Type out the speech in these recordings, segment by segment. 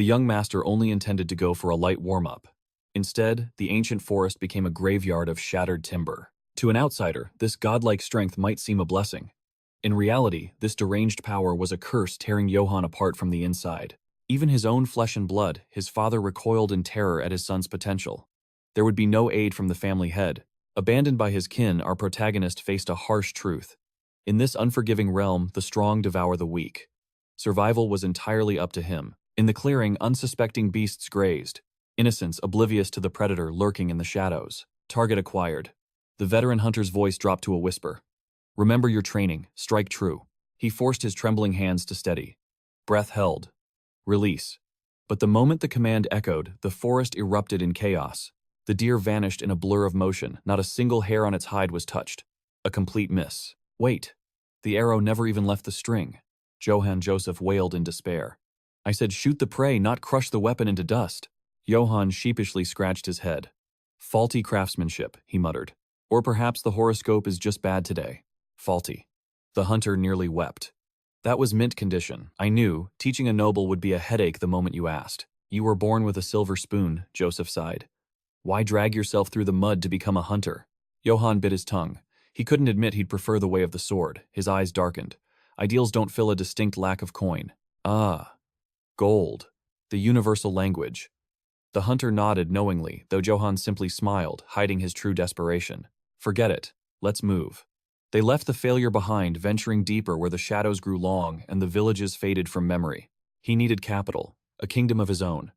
The young master only intended to go for a light warm-up. Instead, the ancient forest became a graveyard of shattered timber. To an outsider, this godlike strength might seem a blessing. In reality, this deranged power was a curse tearing Johann apart from the inside. Even his own flesh and blood, his father recoiled in terror at his son's potential. There would be no aid from the family head. Abandoned by his kin, our protagonist faced a harsh truth. In this unforgiving realm, the strong devour the weak. Survival was entirely up to him. In the clearing, unsuspecting beasts grazed. Innocents oblivious to the predator lurking in the shadows. Target acquired. The veteran hunter's voice dropped to a whisper. Remember your training, strike true. He forced his trembling hands to steady. Breath held. Release. But the moment the command echoed, the forest erupted in chaos. The deer vanished in a blur of motion, not a single hair on its hide was touched. A complete miss. Wait. The arrow never even left the string. Johann Joseph wailed in despair. I said shoot the prey, not crush the weapon into dust. Johann sheepishly scratched his head. Faulty craftsmanship, he muttered. Or perhaps the horoscope is just bad today. Faulty. The hunter nearly wept. That was mint condition. I knew teaching a noble would be a headache the moment you asked. You were born with a silver spoon, Joseph sighed. Why drag yourself through the mud to become a hunter? Johann bit his tongue. He couldn't admit he'd prefer the way of the sword. His eyes darkened. Ideals don't fill a distinct lack of coin. Ah. Gold. The universal language. The hunter nodded knowingly, though Johann simply smiled, hiding his true desperation. Forget it. Let's move. They left the failure behind, venturing deeper where the shadows grew long and the villages faded from memory. He needed capital, a kingdom of his own.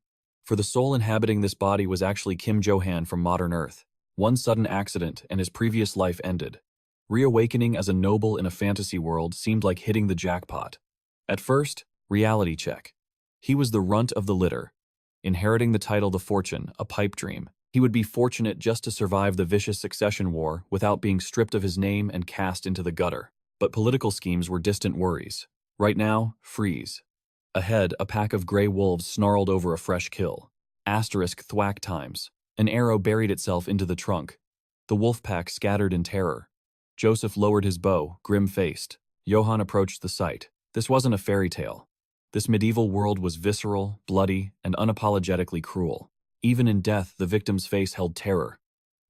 For the soul inhabiting this body was actually Kim Johann from modern Earth. One sudden accident and his previous life ended. Reawakening as a noble in a fantasy world seemed like hitting the jackpot. At first, reality check. He was the runt of the litter. Inheriting the title The Fortune, a pipe dream. He would be fortunate just to survive the vicious succession war without being stripped of his name and cast into the gutter. But political schemes were distant worries. Right now, freeze. Ahead, a pack of gray wolves snarled over a fresh kill. Asterisk thwack times. An arrow buried itself into the trunk. The wolf pack scattered in terror. Joseph lowered his bow, grim-faced. Johann approached the sight. This wasn't a fairy tale. This medieval world was visceral, bloody, and unapologetically cruel. Even in death, the victim's face held terror.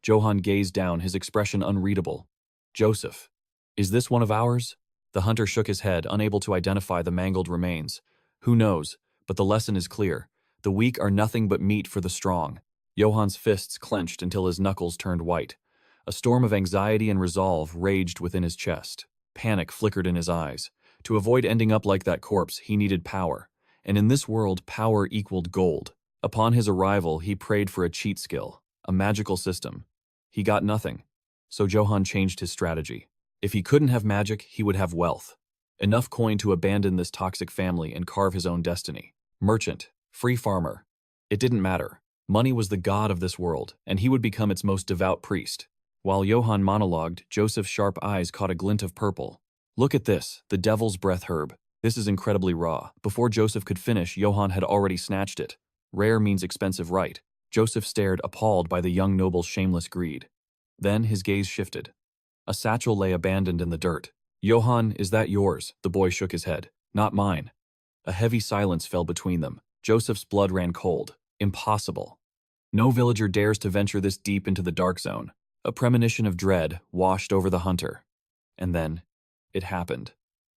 Johann gazed down, his expression unreadable. Joseph. Is this one of ours? The hunter shook his head, unable to identify the mangled remains. Who knows, but the lesson is clear. The weak are nothing but meat for the strong. Johann's fists clenched until his knuckles turned white. A storm of anxiety and resolve raged within his chest. Panic flickered in his eyes. To avoid ending up like that corpse, he needed power. And in this world, power equaled gold. Upon his arrival, he prayed for a cheat skill, a magical system. He got nothing. So Johann changed his strategy. If he couldn't have magic, he would have wealth. Enough coin to abandon this toxic family and carve his own destiny. Merchant, free farmer. It didn't matter. Money was the god of this world, and he would become its most devout priest. While Johann monologued, Joseph's sharp eyes caught a glint of purple. Look at this, the devil's breath herb. This is incredibly raw. Before Joseph could finish, Johann had already snatched it. Rare means expensive right. Joseph stared, appalled by the young noble's shameless greed. Then his gaze shifted. A satchel lay abandoned in the dirt. Johann, is that yours? The boy shook his head. Not mine. A heavy silence fell between them. Joseph's blood ran cold. Impossible. No villager dares to venture this deep into the dark zone. A premonition of dread washed over the hunter. And then, it happened.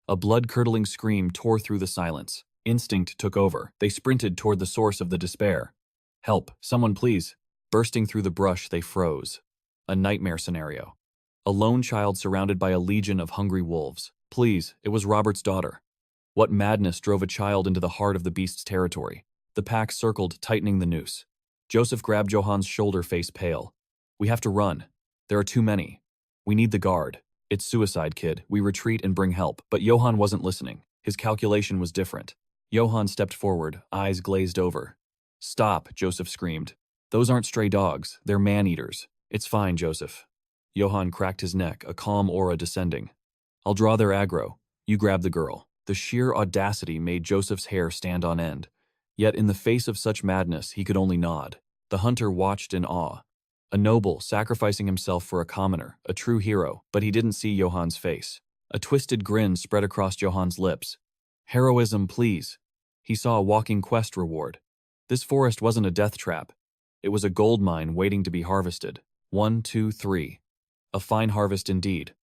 A blood-curdling scream tore through the silence. Instinct took over. They sprinted toward the source of the despair. Help, someone please. Bursting through the brush, they froze. A nightmare scenario. A lone child surrounded by a legion of hungry wolves. Please, it was Robert's daughter. What madness drove a child into the heart of the beast's territory? The pack circled, tightening the noose. Joseph grabbed Johann's shoulder, face pale. We have to run. There are too many. We need the guard. It's suicide, kid. We retreat and bring help. But Johann wasn't listening. His calculation was different. Johann stepped forward, eyes glazed over. Stop, Joseph screamed. Those aren't stray dogs. They're man-eaters. It's fine, Joseph. Johann cracked his neck, a calm aura descending. I'll draw their aggro. You grab the girl. The sheer audacity made Joseph's hair stand on end. Yet in the face of such madness, he could only nod. The hunter watched in awe. A noble sacrificing himself for a commoner, a true hero, but he didn't see Johann's face. A twisted grin spread across Johann's lips. Heroism, please. He saw a walking quest reward. This forest wasn't a death trap. It was a gold mine waiting to be harvested. 1, 2, 3. A fine harvest indeed.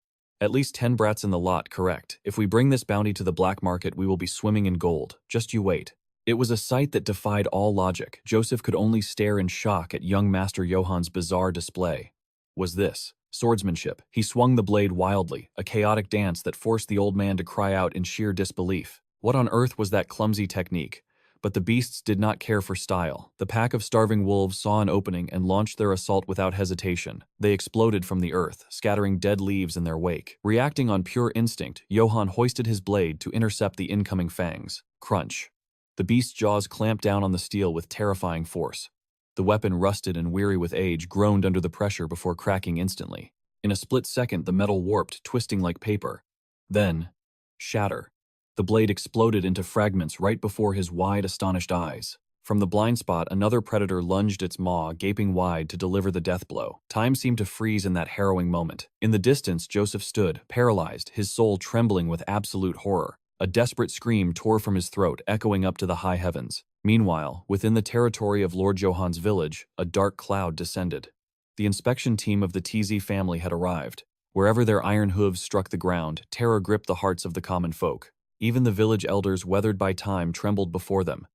At least 10 brats in the lot, correct. If we bring this bounty to the black market, we will be swimming in gold. Just you wait. It was a sight that defied all logic. Joseph could only stare in shock at young Master Johan's bizarre display. Was this swordsmanship? He swung the blade wildly, a chaotic dance that forced the old man to cry out in sheer disbelief. What on earth was that clumsy technique? But the beasts did not care for style. The pack of starving wolves saw an opening and launched their assault without hesitation. They exploded from the earth, scattering dead leaves in their wake. Reacting on pure instinct, Johann hoisted his blade to intercept the incoming fangs. Crunch. The beast's jaws clamped down on the steel with terrifying force. The weapon, rusted and weary with age, groaned under the pressure before cracking instantly. In a split second, the metal warped, twisting like paper. Then, shatter. The blade exploded into fragments right before his wide, astonished eyes. From the blind spot, another predator lunged its maw, gaping wide to deliver the death blow. Time seemed to freeze in that harrowing moment. In the distance, Joseph stood, paralyzed, his soul trembling with absolute horror. A desperate scream tore from his throat, echoing up to the high heavens. Meanwhile, within the territory of Lord Johann's village, a dark cloud descended. The inspection team of the TZ family had arrived. Wherever their iron hooves struck the ground, terror gripped the hearts of the common folk. Even the village elders, weathered by time, trembled before them.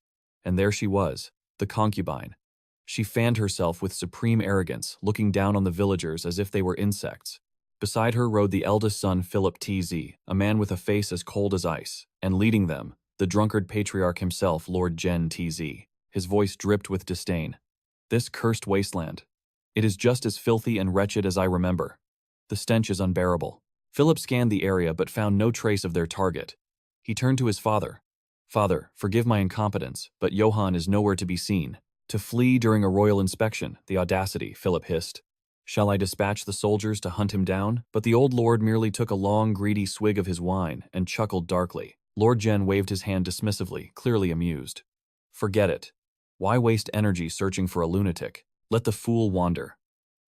And there she was, the concubine. She fanned herself with supreme arrogance, looking down on the villagers as if they were insects. Beside her rode the eldest son, Philip TZ, a man with a face as cold as ice, and leading them, the drunkard patriarch himself, Lord Gen TZ. His voice dripped with disdain. This cursed wasteland. It is just as filthy and wretched as I remember. The stench is unbearable. Philip scanned the area but found no trace of their target. He turned to his father. Father, forgive my incompetence, but Johann is nowhere to be seen. To flee during a royal inspection, the audacity, Philip hissed. Shall I dispatch the soldiers to hunt him down? But the old lord merely took a long, greedy swig of his wine and chuckled darkly. Lord Gen waved his hand dismissively, clearly amused. Forget it. Why waste energy searching for a lunatic? Let the fool wander.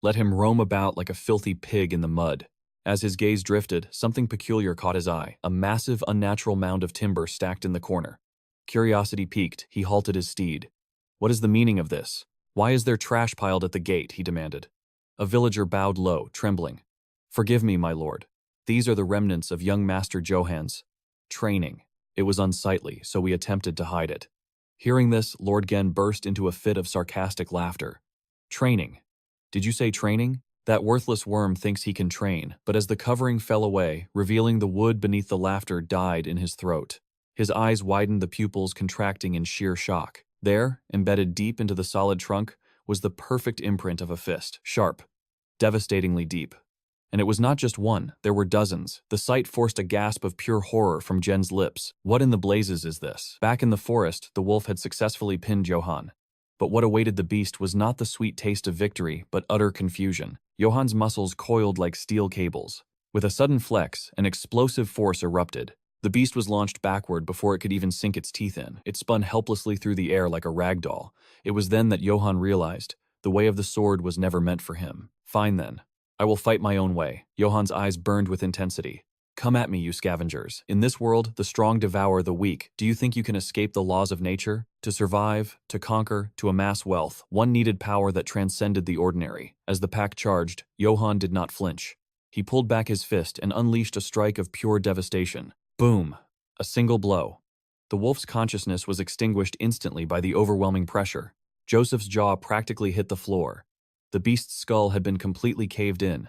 Let him roam about like a filthy pig in the mud. As his gaze drifted, something peculiar caught his eye, a massive, unnatural mound of timber stacked in the corner. Curiosity piqued, he halted his steed. What is the meaning of this? Why is there trash piled at the gate? He demanded. A villager bowed low, trembling. Forgive me, my lord. These are the remnants of young Master Johann's training. It was unsightly, so we attempted to hide it. Hearing this, Lord Gen burst into a fit of sarcastic laughter. Training. Did you say training? That worthless worm thinks he can train, but as the covering fell away, revealing the wood beneath, the laughter died in his throat. His eyes widened, the pupils contracting in sheer shock. There, embedded deep into the solid trunk, was the perfect imprint of a fist, sharp, devastatingly deep. And it was not just one, there were dozens. The sight forced a gasp of pure horror from Gen's lips. What in the blazes is this? Back in the forest, the wolf had successfully pinned Johann. But what awaited the beast was not the sweet taste of victory, but utter confusion. Johann's muscles coiled like steel cables. With a sudden flex, an explosive force erupted. The beast was launched backward before it could even sink its teeth in. It spun helplessly through the air like a rag doll. It was then that Johann realized the way of the sword was never meant for him. Fine then. I will fight my own way. Johann's eyes burned with intensity. Come at me, you scavengers. In this world, the strong devour the weak. Do you think you can escape the laws of nature? To survive, to conquer, to amass wealth, one needed power that transcended the ordinary. As the pack charged, Johann did not flinch. He pulled back his fist and unleashed a strike of pure devastation. Boom! A single blow. The wolf's consciousness was extinguished instantly by the overwhelming pressure. Joseph's jaw practically hit the floor. The beast's skull had been completely caved in.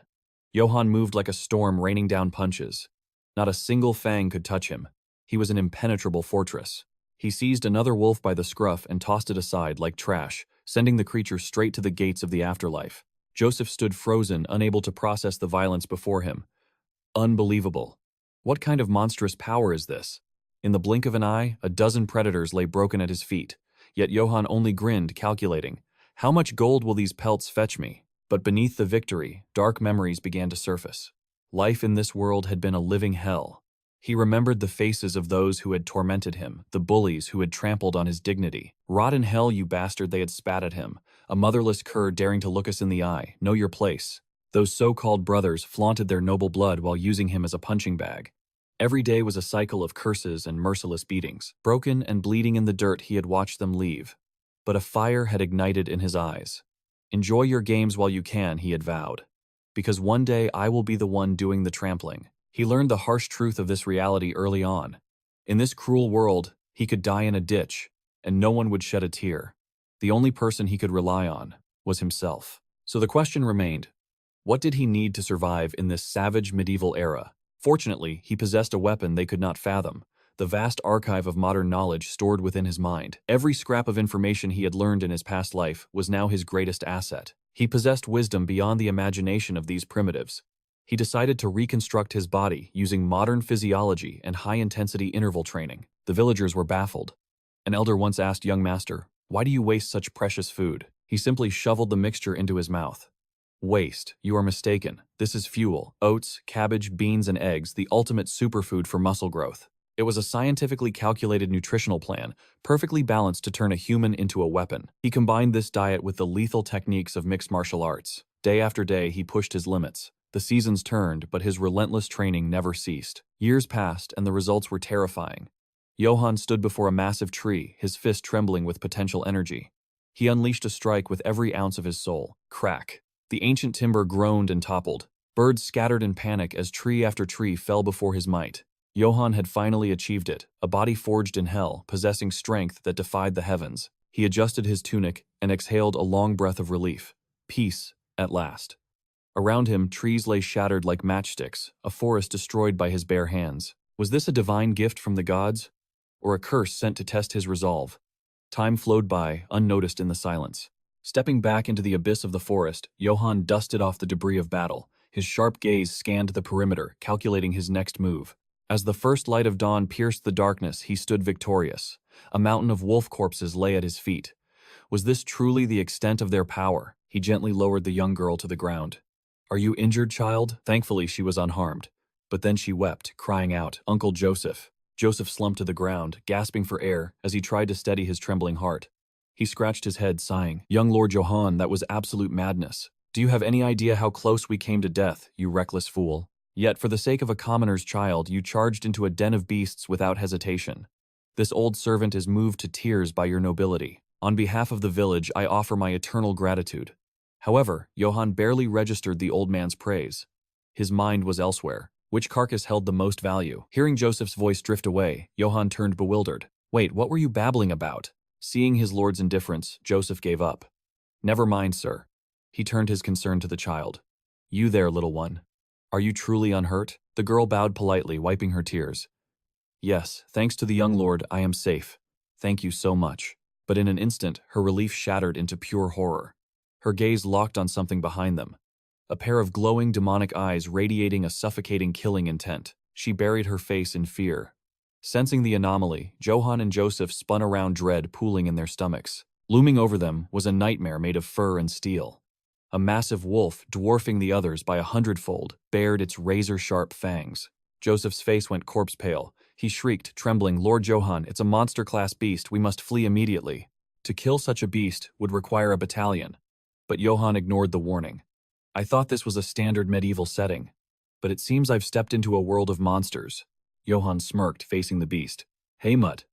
Johann moved like a storm, raining down punches. Not a single fang could touch him. He was an impenetrable fortress. He seized another wolf by the scruff and tossed it aside like trash, sending the creature straight to the gates of the afterlife. Joseph stood frozen, unable to process the violence before him. Unbelievable. What kind of monstrous power is this? In the blink of an eye, a dozen predators lay broken at his feet. Yet Johann only grinned, calculating. How much gold will these pelts fetch me? But beneath the victory, dark memories began to surface. Life in this world had been a living hell. He remembered the faces of those who had tormented him, the bullies who had trampled on his dignity. Rot in hell, you bastard, they had spat at him. A motherless cur daring to look us in the eye. Know your place. Those so-called brothers flaunted their noble blood while using him as a punching bag. Every day was a cycle of curses and merciless beatings. Broken and bleeding in the dirt, he had watched them leave. But a fire had ignited in his eyes. "Enjoy your games while you can," he had vowed. "Because one day I will be the one doing the trampling." He learned the harsh truth of this reality early on. In this cruel world, he could die in a ditch, and no one would shed a tear. The only person he could rely on was himself. So the question remained, what did he need to survive in this savage medieval era? Fortunately, he possessed a weapon they could not fathom, the vast archive of modern knowledge stored within his mind. Every scrap of information he had learned in his past life was now his greatest asset. He possessed wisdom beyond the imagination of these primitives. He decided to reconstruct his body using modern physiology and high-intensity interval training. The villagers were baffled. An elder once asked young master, "Why do you waste such precious food?" He simply shoveled the mixture into his mouth. "Waste? You are mistaken. This is fuel. Oats, cabbage, beans, and eggs, the ultimate superfood for muscle growth." It was a scientifically calculated nutritional plan, perfectly balanced to turn a human into a weapon. He combined this diet with the lethal techniques of mixed martial arts. Day after day, he pushed his limits. The seasons turned, but his relentless training never ceased. Years passed, and the results were terrifying. Johann stood before a massive tree, his fist trembling with potential energy. He unleashed a strike with every ounce of his soul. Crack. The ancient timber groaned and toppled. Birds scattered in panic as tree after tree fell before his might. Johann had finally achieved it, a body forged in hell, possessing strength that defied the heavens. He adjusted his tunic and exhaled a long breath of relief. Peace, at last. Around him, trees lay shattered like matchsticks, a forest destroyed by his bare hands. Was this a divine gift from the gods, or a curse sent to test his resolve? Time flowed by, unnoticed in the silence. Stepping back into the abyss of the forest, Johann dusted off the debris of battle. His sharp gaze scanned the perimeter, calculating his next move. As the first light of dawn pierced the darkness, he stood victorious. A mountain of wolf corpses lay at his feet. Was this truly the extent of their power? He gently lowered the young girl to the ground. "Are you injured, child?" Thankfully, she was unharmed. But then she wept, crying out, "Uncle Joseph." Joseph slumped to the ground, gasping for air as he tried to steady his trembling heart. He scratched his head, sighing. "Young Lord Johann, that was absolute madness. Do you have any idea how close we came to death, you reckless fool? Yet, for the sake of a commoner's child, you charged into a den of beasts without hesitation. This old servant is moved to tears by your nobility. On behalf of the village, I offer my eternal gratitude." However, Johann barely registered the old man's praise. His mind was elsewhere. Which carcass held the most value? Hearing Joseph's voice drift away, Johann turned bewildered. "Wait, what were you babbling about?" Seeing his lord's indifference, Joseph gave up. "Never mind, sir." He turned his concern to the child. "You there, little one. Are you truly unhurt?" The girl bowed politely, wiping her tears. "Yes, thanks to the young lord, I am safe. Thank you so much." But in an instant, her relief shattered into pure horror. Her gaze locked on something behind them. A pair of glowing demonic eyes radiating a suffocating killing intent. She buried her face in fear. Sensing the anomaly, Johann and Joseph spun around, dread pooling in their stomachs. Looming over them was a nightmare made of fur and steel. A massive wolf, dwarfing the others by 100-fold, bared its razor-sharp fangs. Joseph's face went corpse pale. He shrieked, trembling, "Lord Johann, it's a monster-class beast. We must flee immediately." To kill such a beast would require a battalion. But Johann ignored the warning. "I thought this was a standard medieval setting, but it seems I've stepped into a world of monsters." Johann smirked, facing the beast. "Hey, Mutt.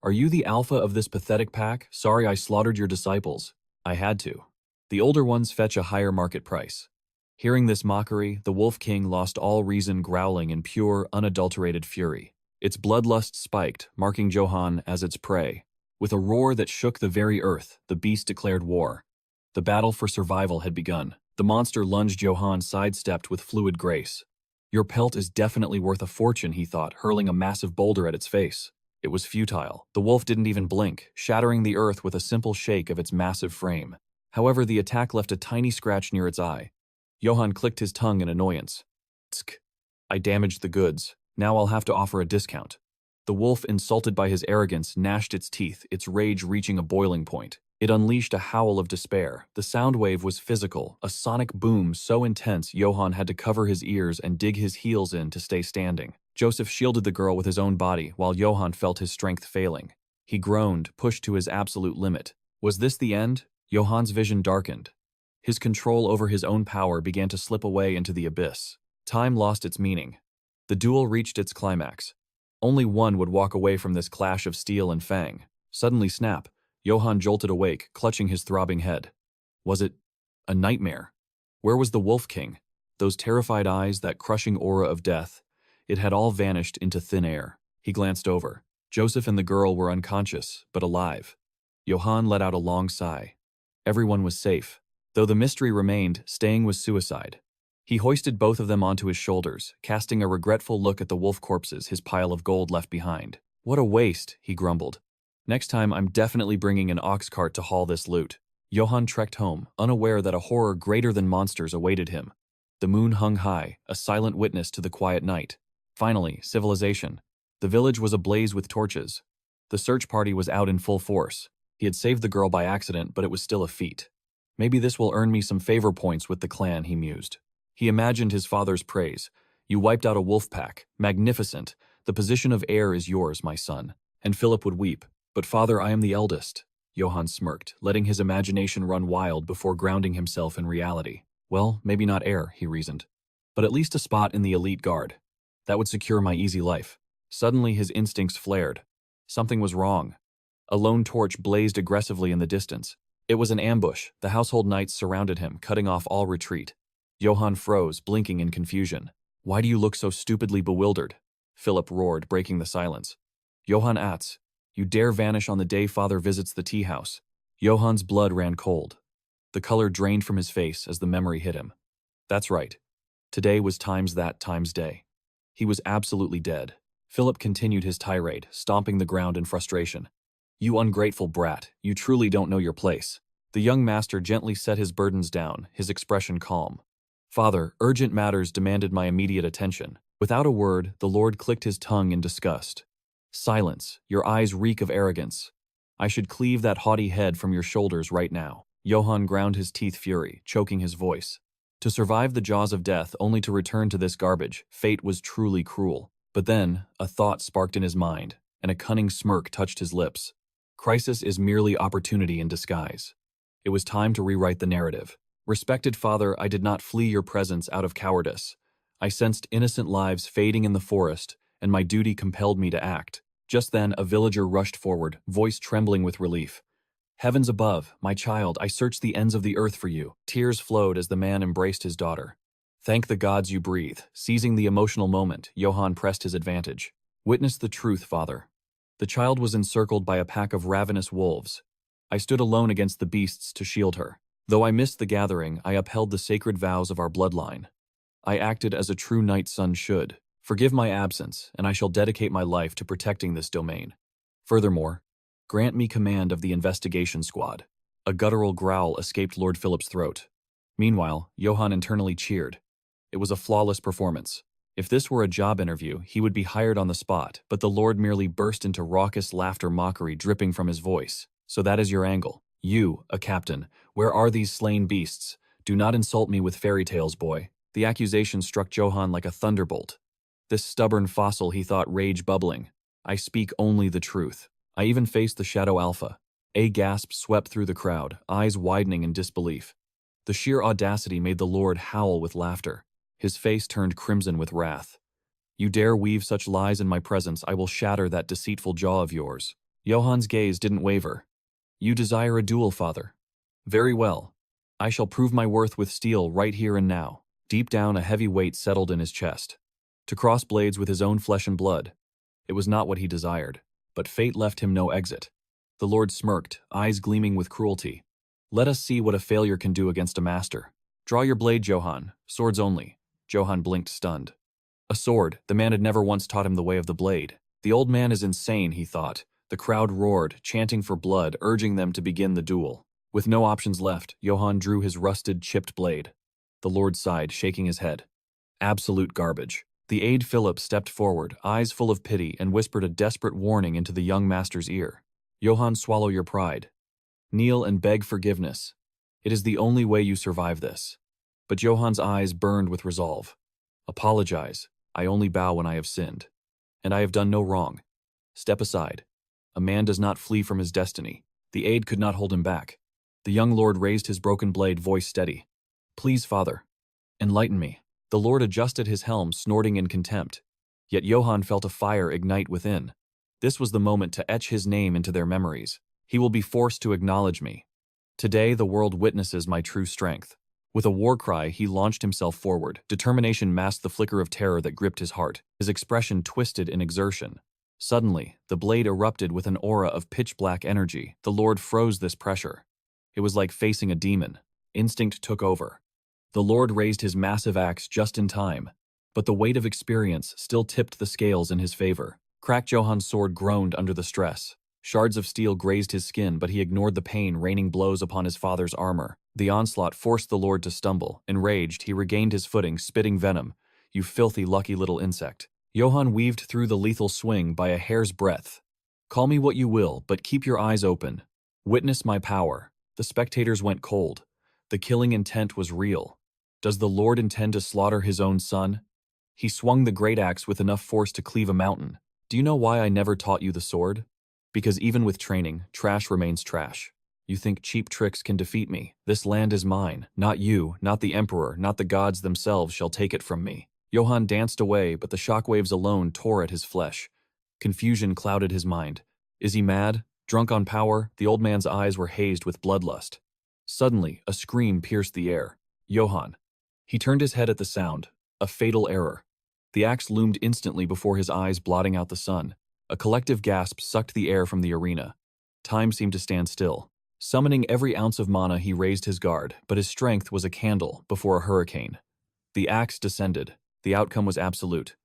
Are you the alpha of this pathetic pack? Sorry I slaughtered your disciples. I had to. The older ones fetch a higher market price." Hearing this mockery, the Wolf King lost all reason, growling in pure, unadulterated fury. Its bloodlust spiked, marking Johann as its prey. With a roar that shook the very earth, the beast declared war. The battle for survival had begun. The monster lunged. Johann sidestepped with fluid grace. "Your pelt is definitely worth a fortune," he thought, hurling a massive boulder at its face. It was futile. The wolf didn't even blink, shattering the earth with a simple shake of its massive frame. However, the attack left a tiny scratch near its eye. Johann clicked his tongue in annoyance. "Tsk. I damaged the goods. Now I'll have to offer a discount." The wolf, insulted by his arrogance, gnashed its teeth, its rage reaching a boiling point. It unleashed a howl of despair. The sound wave was physical, a sonic boom so intense Johann had to cover his ears and dig his heels in to stay standing. Joseph shielded the girl with his own body while Johann felt his strength failing. He groaned, pushed to his absolute limit. Was this the end? Johann's vision darkened. His control over his own power began to slip away into the abyss. Time lost its meaning. The duel reached its climax. Only one would walk away from this clash of steel and fang. Suddenly snap. Johann jolted awake, clutching his throbbing head. Was it a nightmare? Where was the Wolf King? Those terrified eyes, that crushing aura of death. It had all vanished into thin air. He glanced over. Joseph and the girl were unconscious, but alive. Johann let out a long sigh. Everyone was safe. Though the mystery remained, staying was suicide. He hoisted both of them onto his shoulders, casting a regretful look at the wolf corpses his pile of gold left behind. What a waste, he grumbled. Next time I'm definitely bringing an ox cart to haul this loot. Johann trekked home, unaware that a horror greater than monsters awaited him. The moon hung high, a silent witness to the quiet night. Finally, civilization. The village was ablaze with torches. The search party was out in full force. He had saved the girl by accident, but it was still a feat. Maybe this will earn me some favor points with the clan, he mused. He imagined his father's praise. You wiped out a wolf pack. Magnificent. The position of heir is yours, my son. And Philip would weep. But father, I am the eldest. Johann smirked, letting his imagination run wild before grounding himself in reality. Well, maybe not heir, he reasoned. But at least a spot in the elite guard. That would secure my easy life. Suddenly his instincts flared. Something was wrong. A lone torch blazed aggressively in the distance. It was an ambush. The household knights surrounded him, cutting off all retreat. Johann froze, blinking in confusion. Why do you look so stupidly bewildered? Philip roared, breaking the silence. Johann Atz, you dare vanish on the day father visits the tea house. Johann's blood ran cold. The color drained from his face as the memory hit him. That's right. Today was times that times day. He was absolutely dead. Philip continued his tirade, stomping the ground in frustration. You ungrateful brat, you truly don't know your place. The young master gently set his burdens down, his expression calm. Father, urgent matters demanded my immediate attention. Without a word, the Lord clicked his tongue in disgust. Silence, your eyes reek of arrogance. I should cleave that haughty head from your shoulders right now. Johann ground his teeth fury, choking his voice. To survive the jaws of death only to return to this garbage, fate was truly cruel. But then, a thought sparked in his mind, and a cunning smirk touched his lips. Crisis is merely opportunity in disguise. It was time to rewrite the narrative. Respected father, I did not flee your presence out of cowardice. I sensed innocent lives fading in the forest, and my duty compelled me to act. Just then, a villager rushed forward, voice trembling with relief. Heavens above, my child, I searched the ends of the earth for you. Tears flowed as the man embraced his daughter. Thank the gods you breathe. Seizing the emotional moment, Johann pressed his advantage. Witness the truth, father. The child was encircled by a pack of ravenous wolves. I stood alone against the beasts to shield her. Though I missed the gathering, I upheld the sacred vows of our bloodline. I acted as a true knight's son should. Forgive my absence, and I shall dedicate my life to protecting this domain. Furthermore, grant me command of the investigation squad. A guttural growl escaped Lord Philip's throat. Meanwhile, Johann internally cheered. It was a flawless performance. If this were a job interview, he would be hired on the spot, but the Lord merely burst into raucous laughter mockery dripping from his voice. So that is your angle. You, a captain. Where are these slain beasts? Do not insult me with fairy tales, boy. The accusation struck Johann like a thunderbolt. This stubborn fossil, he thought, rage bubbling. I speak only the truth. I even faced the Shadow Alpha. A gasp swept through the crowd, eyes widening in disbelief. The sheer audacity made the Lord howl with laughter. His face turned crimson with wrath. You dare weave such lies in my presence, I will shatter that deceitful jaw of yours. Johann's gaze didn't waver. You desire a duel, father. Very well. I shall prove my worth with steel right here and now. Deep down, a heavy weight settled in his chest. To cross blades with his own flesh and blood. It was not what he desired, but fate left him no exit. The Lord smirked, eyes gleaming with cruelty. Let us see what a failure can do against a master. Draw your blade, Johann. Swords only. Johann blinked, stunned. A sword. The man had never once taught him the way of the blade. The old man is insane, he thought. The crowd roared, chanting for blood, urging them to begin the duel. With no options left, Johann drew his rusted, chipped blade. The Lord sighed, shaking his head. Absolute garbage. The aide Philip stepped forward, eyes full of pity, and whispered a desperate warning into the young master's ear. Johann, swallow your pride. Kneel and beg forgiveness. It is the only way you survive this. But Johann's eyes burned with resolve. Apologize. I only bow when I have sinned. And I have done no wrong. Step aside. A man does not flee from his destiny. The aide could not hold him back. The young lord raised his broken blade, voice steady. Please, father. Enlighten me. The Lord adjusted his helm, snorting in contempt. Yet Johann felt a fire ignite within. This was the moment to etch his name into their memories. He will be forced to acknowledge me. Today the world witnesses my true strength. With a war cry, he launched himself forward. Determination masked the flicker of terror that gripped his heart. His expression twisted in exertion. Suddenly, the blade erupted with an aura of pitch-black energy. The Lord froze this pressure. It was like facing a demon. Instinct took over. The Lord raised his massive axe just in time, but the weight of experience still tipped the scales in his favor. Crack Johan's sword groaned under the stress. Shards of steel grazed his skin, but he ignored the pain raining blows upon his father's armor. The onslaught forced the Lord to stumble. Enraged, he regained his footing, spitting venom. "You filthy, lucky little insect." Johan weaved through the lethal swing by a hair's breadth. "Call me what you will, but keep your eyes open. Witness my power." The spectators went cold. The killing intent was real. Does the Lord intend to slaughter his own son? He swung the great axe with enough force to cleave a mountain. "Do you know why I never taught you the sword? Because even with training, trash remains trash. You think cheap tricks can defeat me. This land is mine. Not you, not the Emperor, not the gods themselves shall take it from me." Johan danced away, but the shockwaves alone tore at his flesh. Confusion clouded his mind. Is he mad? Drunk on power? The old man's eyes were hazed with bloodlust. Suddenly, a scream pierced the air. Johan. He turned his head at the sound. A fatal error. The axe loomed instantly before his eyes, blotting out the sun. A collective gasp sucked the air from the arena. Time seemed to stand still. Summoning every ounce of mana, he raised his guard, but his strength was a candle before a hurricane. The axe descended. The outcome was absolute.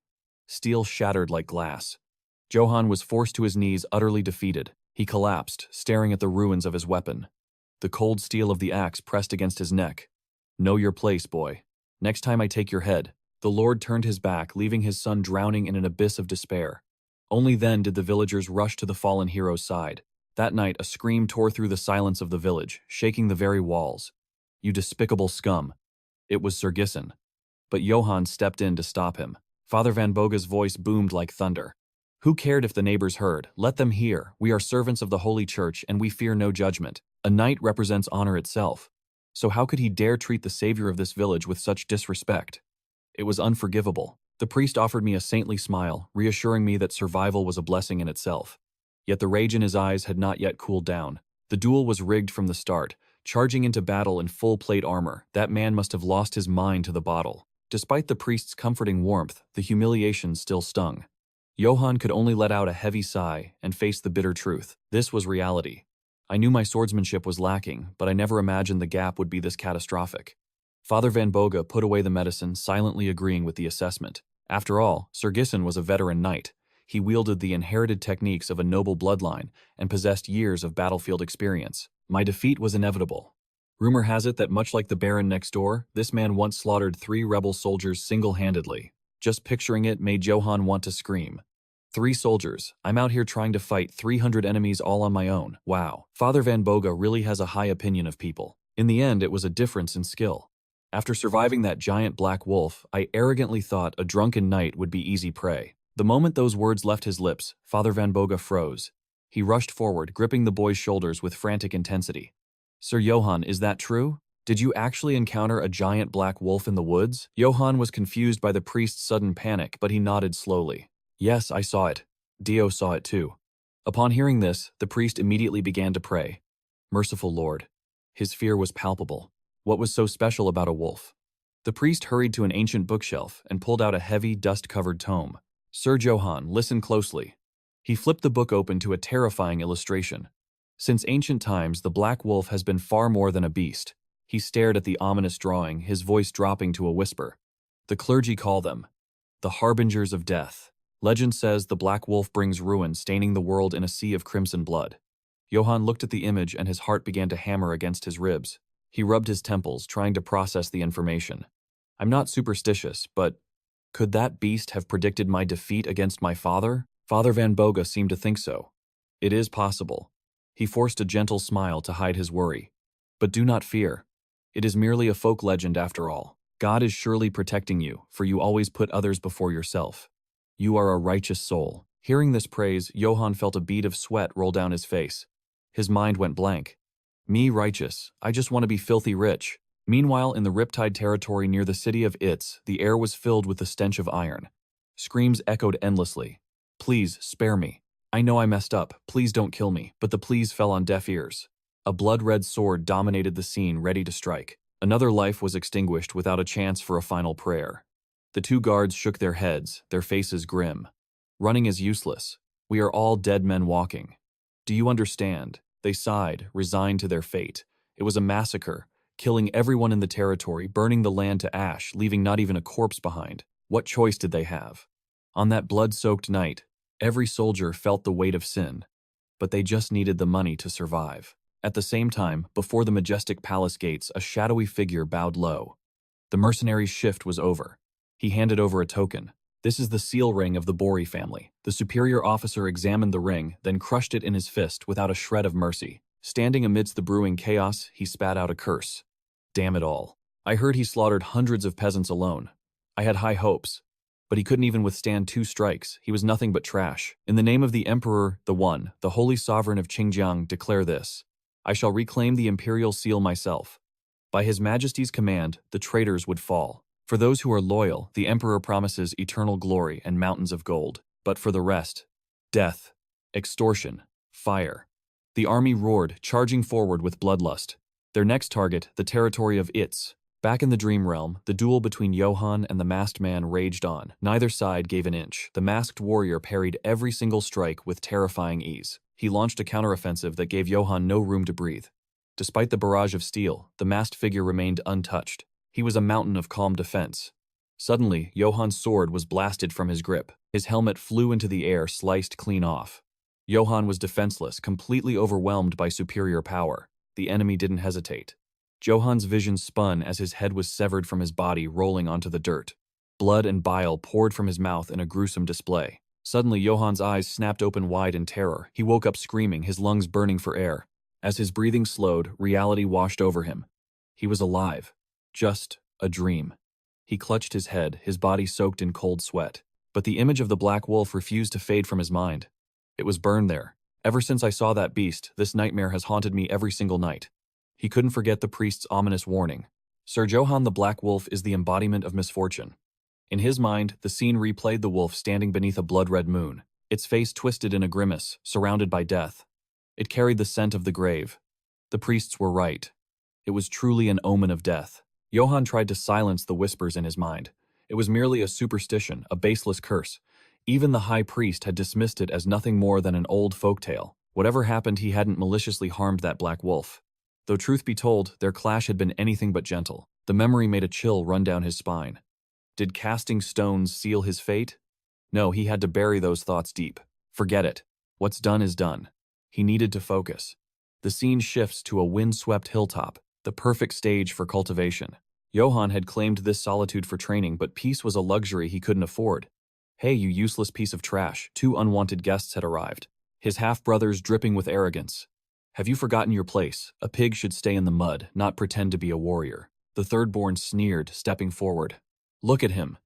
Steel shattered like glass. Johan was forced to his knees, utterly defeated. He collapsed, staring at the ruins of his weapon. The cold steel of the axe pressed against his neck. "Know your place, boy. Next time I take your head." The Lord turned his back, leaving his son drowning in an abyss of despair. Only then did the villagers rush to the fallen hero's side. That night, a scream tore through the silence of the village, shaking the very walls. "You despicable scum." It was Sir Gissen. But Johan stepped in to stop him. Father Van Boga's voice boomed like thunder. "Who cared if the neighbors heard? Let them hear. We are servants of the Holy Church, and we fear no judgment. A knight represents honor itself. So how could he dare treat the savior of this village with such disrespect? It was unforgivable. The priest offered me a saintly smile, reassuring me that survival was a blessing in itself. Yet the rage in his eyes had not yet cooled down. The duel was rigged from the start. Charging into battle in full plate armor, that man must have lost his mind to the bottle. Despite the priest's comforting warmth, the humiliation still stung. Johan could only let out a heavy sigh and face the bitter truth. This was reality. I knew my swordsmanship was lacking, but I never imagined the gap would be this catastrophic. Father Van Boga put away the medicine, silently agreeing with the assessment. After all, Sir Gissen was a veteran knight. He wielded the inherited techniques of a noble bloodline and possessed years of battlefield experience. My defeat was inevitable. Rumor has it that much like the Baron next door, this man once slaughtered 3 rebel soldiers single-handedly. Just picturing it made Johan want to scream. 3 soldiers. I'm out here trying to fight 300 enemies all on my own. Wow. Father Van Boga really has a high opinion of people. In the end, it was a difference in skill. After surviving that giant black wolf, I arrogantly thought a drunken knight would be easy prey. The moment those words left his lips, Father Van Boga froze. He rushed forward, gripping the boy's shoulders with frantic intensity. "Sir Johan, is that true? Did you actually encounter a giant black wolf in the woods?" Johan was confused by the priest's sudden panic, but he nodded slowly. "Yes, I saw it. Dio saw it too." Upon hearing this, the priest immediately began to pray. Merciful Lord. His fear was palpable. What was so special about a wolf? The priest hurried to an ancient bookshelf and pulled out a heavy, dust-covered tome. "Sir Johan, listen closely." He flipped the book open to a terrifying illustration. Since ancient times, the black wolf has been far more than a beast. He stared at the ominous drawing, his voice dropping to a whisper. "The clergy call them the harbingers of death. Legend says the black wolf brings ruin, staining the world in a sea of crimson blood." Johan looked at the image and his heart began to hammer against his ribs. He rubbed his temples, trying to process the information. "I'm not superstitious, but could that beast have predicted my defeat against my father?" Father Van Boga seemed to think so. "It is possible." He forced a gentle smile to hide his worry. "But do not fear. It is merely a folk legend after all. God is surely protecting you, for you always put others before yourself. You are a righteous soul." Hearing this praise, Johan felt a bead of sweat roll down his face. His mind went blank. Me righteous, I just want to be filthy rich. Meanwhile, in the Riptide territory near the city of Itz, the air was filled with the stench of iron. Screams echoed endlessly. "Please, spare me. I know I messed up, please don't kill me, but the pleas fell on deaf ears. A blood-red sword dominated the scene, ready to strike. Another life was extinguished without a chance for a final prayer. The two guards shook their heads, their faces grim. Running is useless. We are all dead men walking. Do you understand? They sighed, resigned to their fate. It was a massacre, killing everyone in the territory, burning the land to ash, leaving not even a corpse behind. What choice did they have? On that blood-soaked night, every soldier felt the weight of sin, but they just needed the money to survive. At the same time, before the majestic palace gates, a shadowy figure bowed low. The mercenary's shift was over. He handed over a token. This is the seal ring of the Bori family. The superior officer examined the ring, then crushed it in his fist without a shred of mercy. Standing amidst the brewing chaos, he spat out a curse. Damn it all. I heard he slaughtered hundreds of peasants alone. I had high hopes. But he couldn't even withstand 2 strikes. He was nothing but trash. In the name of the Emperor, the One, the Holy Sovereign of Xinjiang, declare this. I shall reclaim the imperial seal myself. By His Majesty's command, the traitors would fall. For those who are loyal, the Emperor promises eternal glory and mountains of gold. But for the rest, death, extortion, fire. The army roared, charging forward with bloodlust. Their next target, the territory of Itz. Back in the dream realm, the duel between Johann and the masked man raged on. Neither side gave an inch. The masked warrior parried every single strike with terrifying ease. He launched a counteroffensive that gave Johann no room to breathe. Despite the barrage of steel, the masked figure remained untouched. He was a mountain of calm defense. Suddenly, Johann's sword was blasted from his grip. His helmet flew into the air, sliced clean off. Johann was defenseless, completely overwhelmed by superior power. The enemy didn't hesitate. Johann's vision spun as his head was severed from his body, rolling onto the dirt. Blood and bile poured from his mouth in a gruesome display. Suddenly, Johann's eyes snapped open wide in terror. He woke up screaming, his lungs burning for air. As his breathing slowed, reality washed over him. He was alive. Just a dream. He clutched his head, his body soaked in cold sweat. But the image of the black wolf refused to fade from his mind. It was burned there. Ever since I saw that beast, this nightmare has haunted me every single night. He couldn't forget the priest's ominous warning. Sir Johann the Black Wolf is the embodiment of misfortune. In his mind, the scene replayed the wolf standing beneath a blood-red moon, its face twisted in a grimace, surrounded by death. It carried the scent of the grave. The priests were right. It was truly an omen of death. Johann tried to silence the whispers in his mind. It was merely a superstition, a baseless curse. Even the high priest had dismissed it as nothing more than an old folktale. Whatever happened, he hadn't maliciously harmed that black wolf. Though truth be told, their clash had been anything but gentle. The memory made a chill run down his spine. Did casting stones seal his fate? No, he had to bury those thoughts deep. Forget it. What's done is done. He needed to focus. The scene shifts to a wind-swept hilltop, the perfect stage for cultivation. Johann had claimed this solitude for training, but peace was a luxury he couldn't afford. Hey, you useless piece of trash, 2 unwanted guests had arrived. His half-brothers dripping with arrogance. Have you forgotten your place? A pig should stay in the mud, not pretend to be a warrior. The third-born sneered, stepping forward. Look at him.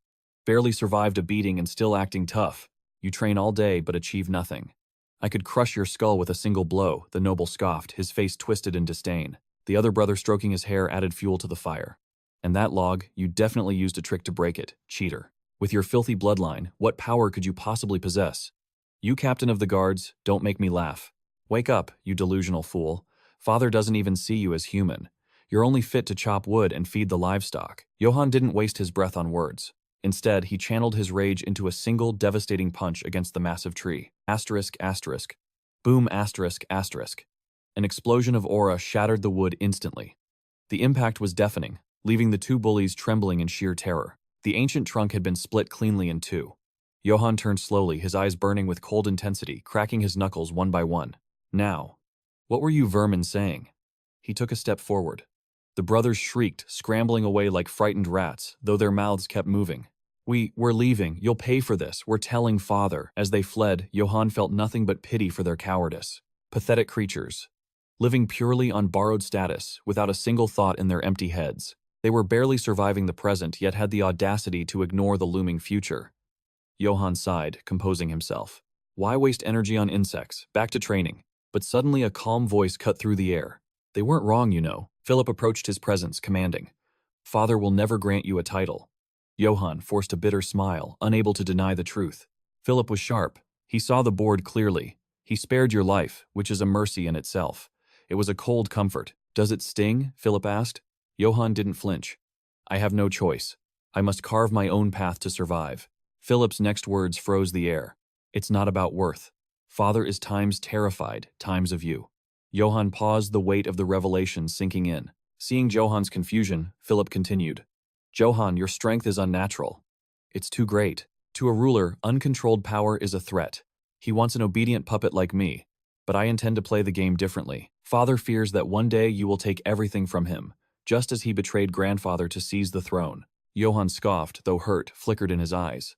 Barely survived a beating and still acting tough. You train all day but achieve nothing. I could crush your skull with a single blow, the noble scoffed, his face twisted in disdain. The other brother stroking his hair added fuel to the fire. And that log, you definitely used a trick to break it, cheater. With your filthy bloodline, what power could you possibly possess? You captain of the guards, don't make me laugh. Wake up, you delusional fool. Father doesn't even see you as human. You're only fit to chop wood and feed the livestock. Johann didn't waste his breath on words. Instead, he channeled his rage into a single devastating punch against the massive tree. Asterisk, asterisk. Boom, asterisk, asterisk. An explosion of aura shattered the wood instantly. The impact was deafening, leaving the 2 bullies trembling in sheer terror. The ancient trunk had been split cleanly in 2. Johann turned slowly, his eyes burning with cold intensity, cracking his knuckles one by one. Now, what were you vermin saying? He took a step forward. The brothers shrieked, scrambling away like frightened rats, though their mouths kept moving. We're leaving. You'll pay for this. We're telling father. As they fled, Johann felt nothing but pity for their cowardice. Pathetic creatures. Living purely on borrowed status, without a single thought in their empty heads. They were barely surviving the present, yet had the audacity to ignore the looming future. Johann sighed, composing himself. Why waste energy on insects? Back to training. But suddenly a calm voice cut through the air. They weren't wrong, you know. Philip approached his presence, commanding. Father will never grant you a title. Johann forced a bitter smile, unable to deny the truth. Philip was sharp. He saw the board clearly. He spared your life, which is a mercy in itself. It was a cold comfort. Does it sting? Philip asked. Johann didn't flinch. I have no choice. I must carve my own path to survive. Philip's next words froze the air. It's not about worth. Father is times terrified, times of you. Johann paused, the weight of the revelation sinking in. Seeing Johann's confusion, Philip continued. Johann, your strength is unnatural. It's too great. To a ruler, uncontrolled power is a threat. He wants an obedient puppet like me, but I intend to play the game differently. Father fears that one day you will take everything from him, just as he betrayed grandfather to seize the throne. Johann scoffed, though hurt flickered in his eyes.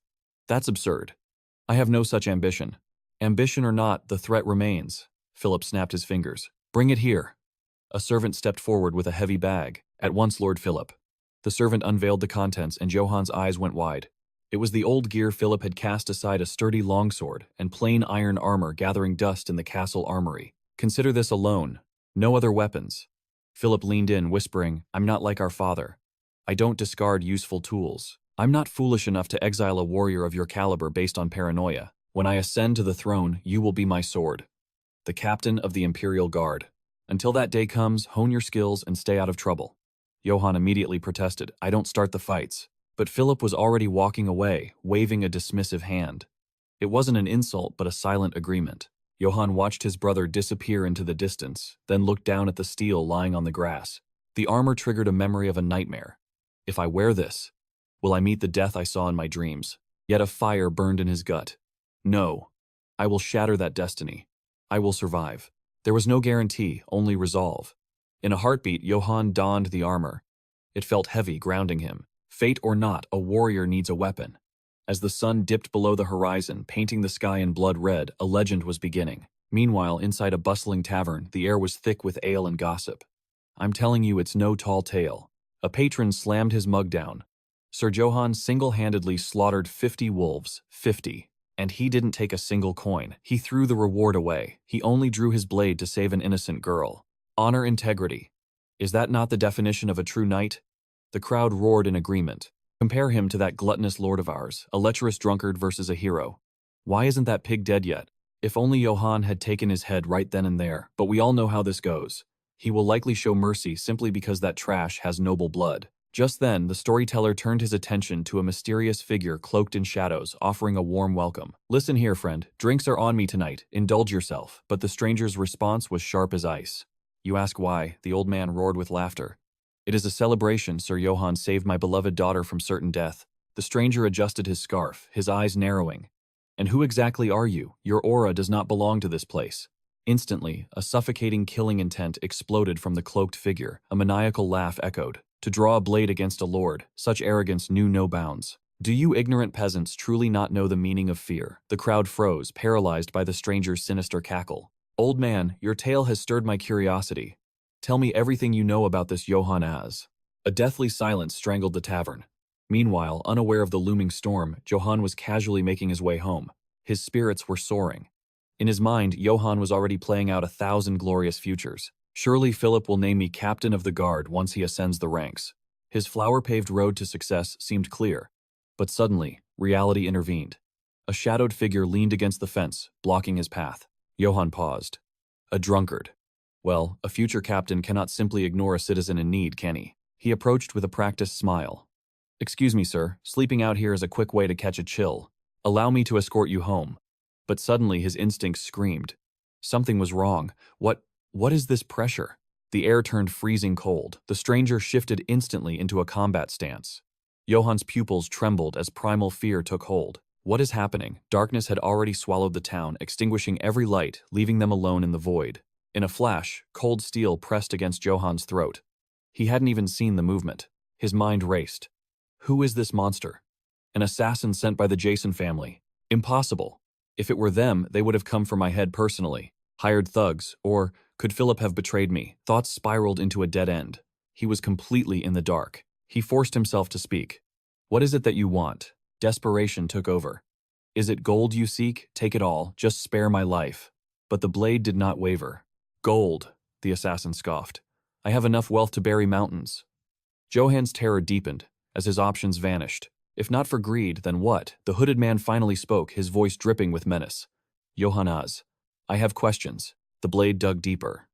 That's absurd. I have no such ambition. Ambition or not, the threat remains. Philip snapped his fingers. Bring it here. A servant stepped forward with a heavy bag. At once, Lord Philip. The servant unveiled the contents, and Johann's eyes went wide. It was the old gear. Philip had cast aside a sturdy longsword and plain iron armor gathering dust in the castle armory. Consider this alone. No other weapons. Philip leaned in, whispering, I'm not like our father. I don't discard useful tools. I'm not foolish enough to exile a warrior of your caliber based on paranoia. When I ascend to the throne, you will be my sword. The captain of the Imperial Guard. Until that day comes, hone your skills and stay out of trouble. Johann immediately protested, I don't start the fights. But Philip was already walking away, waving a dismissive hand. It wasn't an insult, but a silent agreement. Johann watched his brother disappear into the distance, then looked down at the steel lying on the grass. The armor triggered a memory of a nightmare. If I wear this, will I meet the death I saw in my dreams? Yet a fire burned in his gut. No, I will shatter that destiny. I will survive. There was no guarantee, only resolve. In a heartbeat, Johann donned the armor. It felt heavy, grounding him. Fate or not, a warrior needs a weapon. As the sun dipped below the horizon, painting the sky in blood red, a legend was beginning. Meanwhile, inside a bustling tavern, the air was thick with ale and gossip. I'm telling you, it's no tall tale. A patron slammed his mug down. Sir Johann single-handedly slaughtered 50 wolves, 50. And he didn't take a single coin. He threw the reward away. He only drew his blade to save an innocent girl. Honor, integrity. Is that not the definition of a true knight? The crowd roared in agreement. Compare him to that gluttonous lord of ours, a lecherous drunkard versus a hero. Why isn't that pig dead yet? If only Johann had taken his head right then and there, but we all know how this goes. He will likely show mercy simply because that trash has noble blood. Just then, the storyteller turned his attention to a mysterious figure cloaked in shadows, offering a warm welcome. Listen here, friend. Drinks are on me tonight. Indulge yourself. But the stranger's response was sharp as ice. You ask why? The old man roared with laughter. It is a celebration. Sir Johann saved my beloved daughter from certain death. The stranger adjusted his scarf, his eyes narrowing. And who exactly are you? Your aura does not belong to this place. Instantly, a suffocating killing intent exploded from the cloaked figure. A maniacal laugh echoed. To draw a blade against a lord, such arrogance knew no bounds. Do you ignorant peasants truly not know the meaning of fear? The crowd froze, paralyzed by the stranger's sinister cackle. Old man, your tale has stirred my curiosity. Tell me everything you know about this Johann Az. A deathly silence strangled the tavern. Meanwhile, unaware of the looming storm, Johann was casually making his way home. His spirits were soaring. In his mind, Johann was already playing out 1,000 glorious futures. Surely Philip will name me captain of the guard once he ascends the ranks. His flower-paved road to success seemed clear. But suddenly, reality intervened. A shadowed figure leaned against the fence, blocking his path. Johann paused. A drunkard. Well, a future captain cannot simply ignore a citizen in need, can he? He approached with a practiced smile. Excuse me, sir. Sleeping out here is a quick way to catch a chill. Allow me to escort you home. But suddenly his instincts screamed. Something was wrong. What is this pressure? The air turned freezing cold. The stranger shifted instantly into a combat stance. Johann's pupils trembled as primal fear took hold. What is happening? Darkness had already swallowed the town, extinguishing every light, leaving them alone in the void. In a flash, cold steel pressed against Johann's throat. He hadn't even seen the movement. His mind raced. Who is this monster? An assassin sent by the Jason family. Impossible. If it were them, they would have come for my head personally. Hired thugs, or could Philip have betrayed me? Thoughts spiraled into a dead end. He was completely in the dark. He forced himself to speak. What is it that you want? Desperation took over. Is it gold you seek? Take it all, just spare my life. But the blade did not waver. Gold, the assassin scoffed. I have enough wealth to bury mountains. Johann's terror deepened as his options vanished. If not for greed, then what? The hooded man finally spoke, his voice dripping with menace. Johannes, I have questions. The blade dug deeper.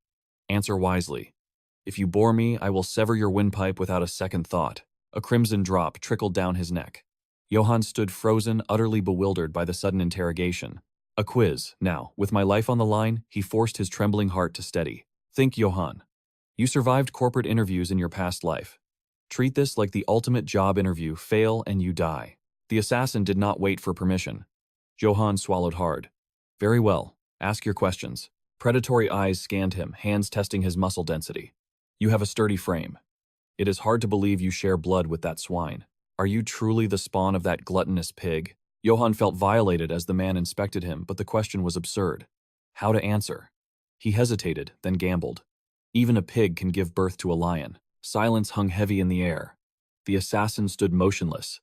Answer wisely. If you bore me, I will sever your windpipe without a second thought. A crimson drop trickled down his neck. Johann stood frozen, utterly bewildered by the sudden interrogation. A quiz. Now, with my life on the line, he forced his trembling heart to steady. Think, Johann. You survived corporate interviews in your past life. Treat this like the ultimate job interview. Fail and you die. The assassin did not wait for permission. Johann swallowed hard. Very well. Ask your questions. Predatory eyes scanned him, hands testing his muscle density. You have a sturdy frame. It is hard to believe you share blood with that swine. Are you truly the spawn of that gluttonous pig? Johann felt violated as the man inspected him, but the question was absurd. How to answer? He hesitated, then gambled. Even a pig can give birth to a lion. Silence hung heavy in the air. The assassin stood motionless.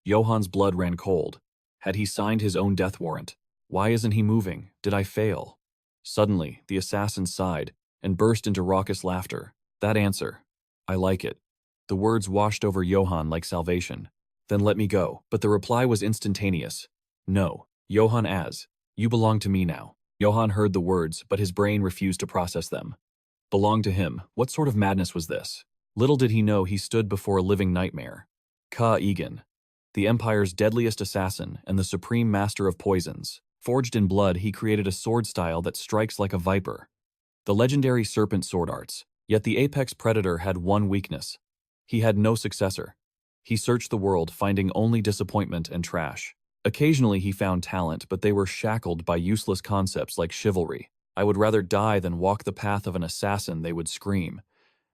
Johann's blood ran cold. Had he signed his own death warrant? Why isn't he moving? Did I fail? Suddenly, the assassin sighed and burst into raucous laughter. That answer. I like it. The words washed over Johann like salvation. Then let me go. But the reply was instantaneous. No, Johann as. You belong to me now. Johann heard the words, but his brain refused to process them. Belong to him? What sort of madness was this? Little did he know he stood before a living nightmare. Ka-Egan, the Empire's deadliest assassin and the supreme master of poisons. Forged in blood, he created a sword style that strikes like a viper. The legendary serpent sword arts. Yet the apex predator had one weakness. He had no successor. He searched the world, finding only disappointment and trash. Occasionally he found talent, but they were shackled by useless concepts like chivalry. I would rather die than walk the path of an assassin, they would scream.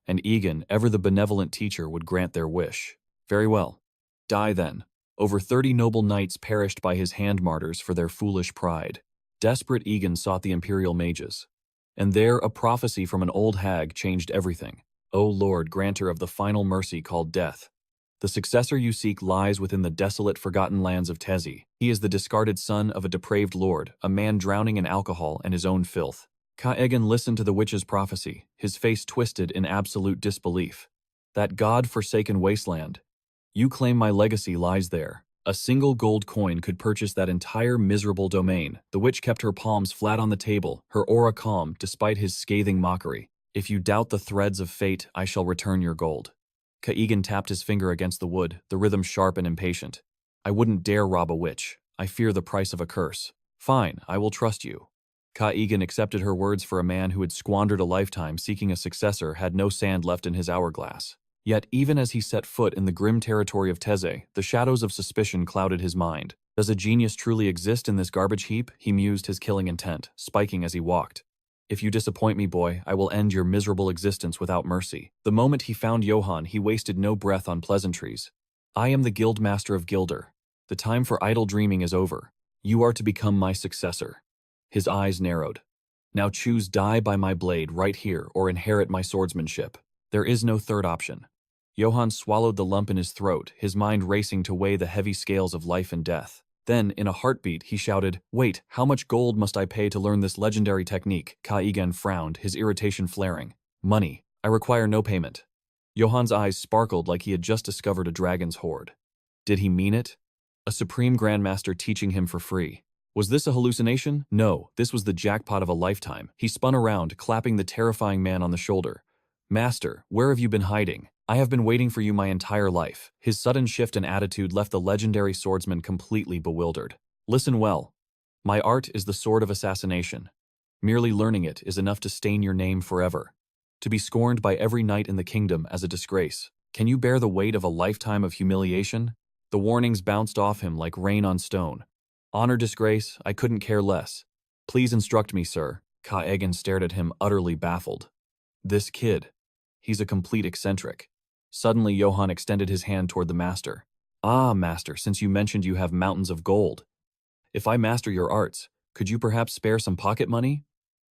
And Egan, ever the benevolent teacher, would grant their wish. Very well. Die then. Over 30 noble knights perished by his hand martyrs for their foolish pride. Desperate Egan sought the imperial mages. And there a prophecy from an old hag changed everything. O Lord, granter of the final mercy called death. The successor you seek lies within the desolate, forgotten lands of Tezi. He is the discarded son of a depraved lord, a man drowning in alcohol and his own filth. Ka-Egan listened to the witch's prophecy, his face twisted in absolute disbelief. That god-forsaken wasteland. You claim my legacy lies there. A single gold coin could purchase that entire miserable domain. The witch kept her palms flat on the table, her aura calm despite his scathing mockery. If you doubt the threads of fate, I shall return your gold. Ka-Egan tapped his finger against the wood, the rhythm sharp and impatient. I wouldn't dare rob a witch. I fear the price of a curse. Fine, I will trust you. Ka-Egan accepted her words for a man who had squandered a lifetime seeking a successor, had no sand left in his hourglass. Yet, even as he set foot in the grim territory of Teze, the shadows of suspicion clouded his mind. Does a genius truly exist in this garbage heap? He mused, his killing intent, spiking as he walked. If you disappoint me, boy, I will end your miserable existence without mercy. The moment he found Johann, he wasted no breath on pleasantries. I am the guildmaster of Gilder. The time for idle dreaming is over. You are to become my successor. His eyes narrowed. Now choose die by my blade right here or inherit my swordsmanship. There is no third option. Johann swallowed the lump in his throat, his mind racing to weigh the heavy scales of life and death. Then, in a heartbeat, he shouted, Wait, how much gold must I pay to learn this legendary technique? Ka-Egan frowned, his irritation flaring. Money. I require no payment. Johann's eyes sparkled like he had just discovered a dragon's hoard. Did he mean it? A supreme grandmaster teaching him for free. Was this a hallucination? No, this was the jackpot of a lifetime. He spun around, clapping the terrifying man on the shoulder. Master, where have you been hiding? I have been waiting for you my entire life. His sudden shift in attitude left the legendary swordsman completely bewildered. Listen well. My art is the sword of assassination. Merely learning it is enough to stain your name forever. To be scorned by every knight in the kingdom as a disgrace. Can you bear the weight of a lifetime of humiliation? The warnings bounced off him like rain on stone. Honor, disgrace, I couldn't care less. Please instruct me, sir. Ka-Egan stared at him, utterly baffled. This kid. He's a complete eccentric. Suddenly, Johann extended his hand toward the master. Ah, master, since you mentioned you have mountains of gold. If I master your arts, could you perhaps spare some pocket money?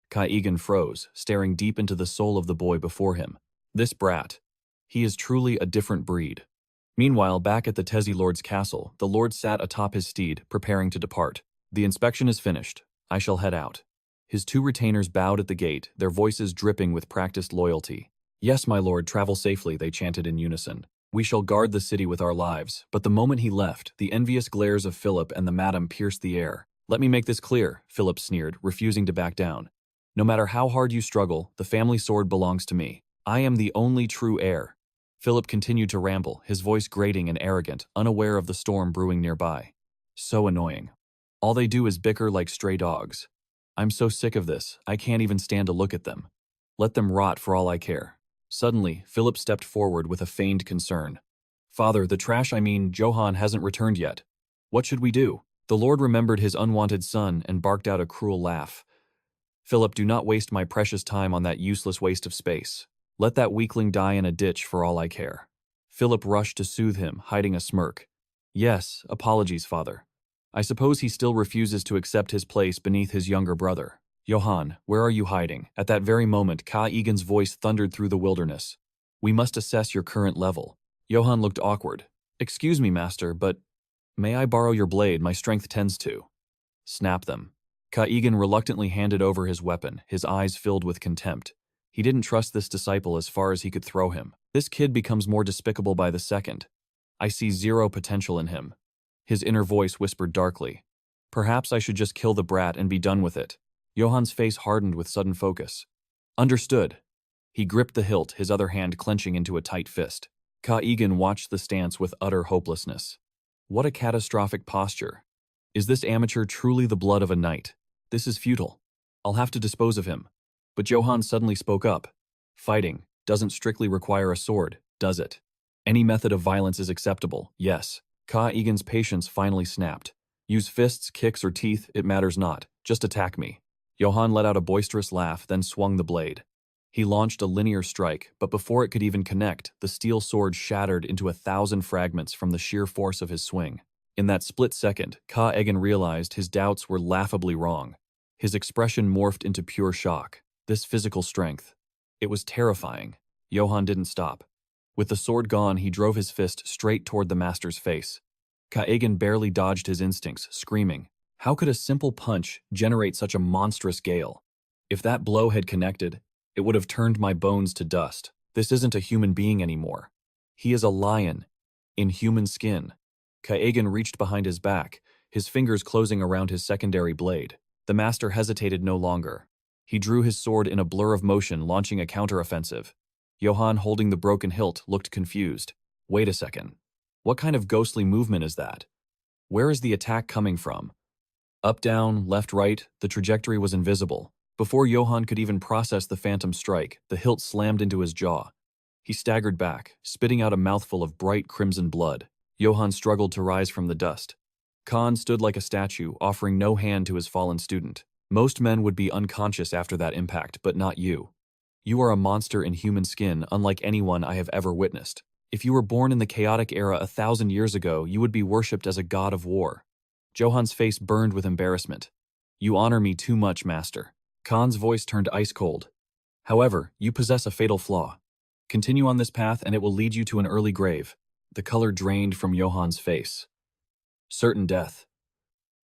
Ka-Egan froze, staring deep into the soul of the boy before him. This brat. He is truly a different breed. Meanwhile, back at the Tezi Lord's castle, the Lord sat atop his steed, preparing to depart. The inspection is finished. I shall head out. His two retainers bowed at the gate, their voices dripping with practiced loyalty. Yes, my lord, travel safely, they chanted in unison. We shall guard the city with our lives. But the moment he left, the envious glares of Philip and the madam pierced the air. Let me make this clear, Philip sneered, refusing to back down. No matter how hard you struggle, the family sword belongs to me. I am the only true heir. Philip continued to ramble, his voice grating and arrogant, unaware of the storm brewing nearby. So annoying. All they do is bicker like stray dogs. I'm so sick of this, I can't even stand to look at them. Let them rot for all I care. Suddenly, Philip stepped forward with a feigned concern. Father, the trash Johan hasn't returned yet. What should we do? The Lord remembered his unwanted son and barked out a cruel laugh. Philip, do not waste my precious time on that useless waste of space. Let that weakling die in a ditch for all I care. Philip rushed to soothe him, hiding a smirk. Yes, apologies, father. I suppose he still refuses to accept his place beneath his younger brother. Johan, where are you hiding? At that very moment, Ka Egan's voice thundered through the wilderness. We must assess your current level. Johan looked awkward. Excuse me, master, but may I borrow your blade? My strength tends to. Snap them. Ka Egan reluctantly handed over his weapon, his eyes filled with contempt. He didn't trust this disciple as far as he could throw him. This kid becomes more despicable by the second. I see zero potential in him. His inner voice whispered darkly. Perhaps I should just kill the brat and be done with it. Johan's face hardened with sudden focus. Understood. He gripped the hilt, his other hand clenching into a tight fist. Ka Egan watched the stance with utter hopelessness. What a catastrophic posture. Is this amateur truly the blood of a knight? This is futile. I'll have to dispose of him. But Johan suddenly spoke up. Fighting doesn't strictly require a sword, does it? Any method of violence is acceptable, yes. Ka Egan's patience finally snapped. Use fists, kicks, or teeth, it matters not. Just attack me. Johan let out a boisterous laugh, then swung the blade. He launched a linear strike, but before it could even connect, the steel sword shattered into 1,000 fragments from the sheer force of his swing. In that split second, Ka Egan realized his doubts were laughably wrong. His expression morphed into pure shock. This physical strength. It was terrifying. Johan didn't stop. With the sword gone, he drove his fist straight toward the master's face. Ka Egan barely dodged his instincts, screaming. How could a simple punch generate such a monstrous gale? If that blow had connected, it would have turned my bones to dust. This isn't a human being anymore. He is a lion, in human skin. Ka Egan reached behind his back, his fingers closing around his secondary blade. The master hesitated no longer. He drew his sword in a blur of motion, launching a counteroffensive. Johan, holding the broken hilt, looked confused. Wait a second. What kind of ghostly movement is that? Where is the attack coming from? Up, down, left, right, the trajectory was invisible. Before Johan could even process the phantom strike, the hilt slammed into his jaw. He staggered back, spitting out a mouthful of bright crimson blood. Johan struggled to rise from the dust. Khan stood like a statue, offering no hand to his fallen student. Most men would be unconscious after that impact, but not you. You are a monster in human skin, unlike anyone I have ever witnessed. If you were born in the chaotic era 1,000 years ago, you would be worshipped as a god of war. Johan's face burned with embarrassment. You honor me too much, master. Khan's voice turned ice cold. However, you possess a fatal flaw. Continue on this path and it will lead you to an early grave. The color drained from Johan's face. Certain death.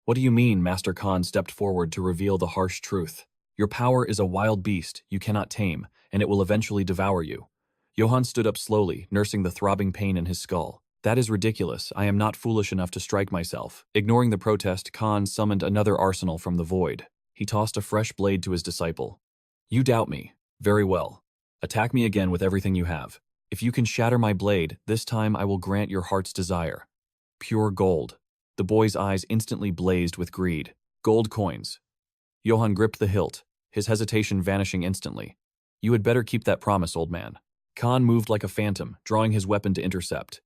What do you mean? Master Khan stepped forward to reveal the harsh truth. Your power is a wild beast you cannot tame, and it will eventually devour you. Johan stood up slowly, nursing the throbbing pain in his skull. That is ridiculous. I am not foolish enough to strike myself. Ignoring the protest, Khan summoned another arsenal from the void. He tossed a fresh blade to his disciple. You doubt me. Very well. Attack me again with everything you have. If you can shatter my blade, this time I will grant your heart's desire. Pure gold. The boy's eyes instantly blazed with greed. Gold coins. Johan gripped the hilt, his hesitation vanishing instantly. You had better keep that promise, old man. Khan moved like a phantom, drawing his weapon to intercept.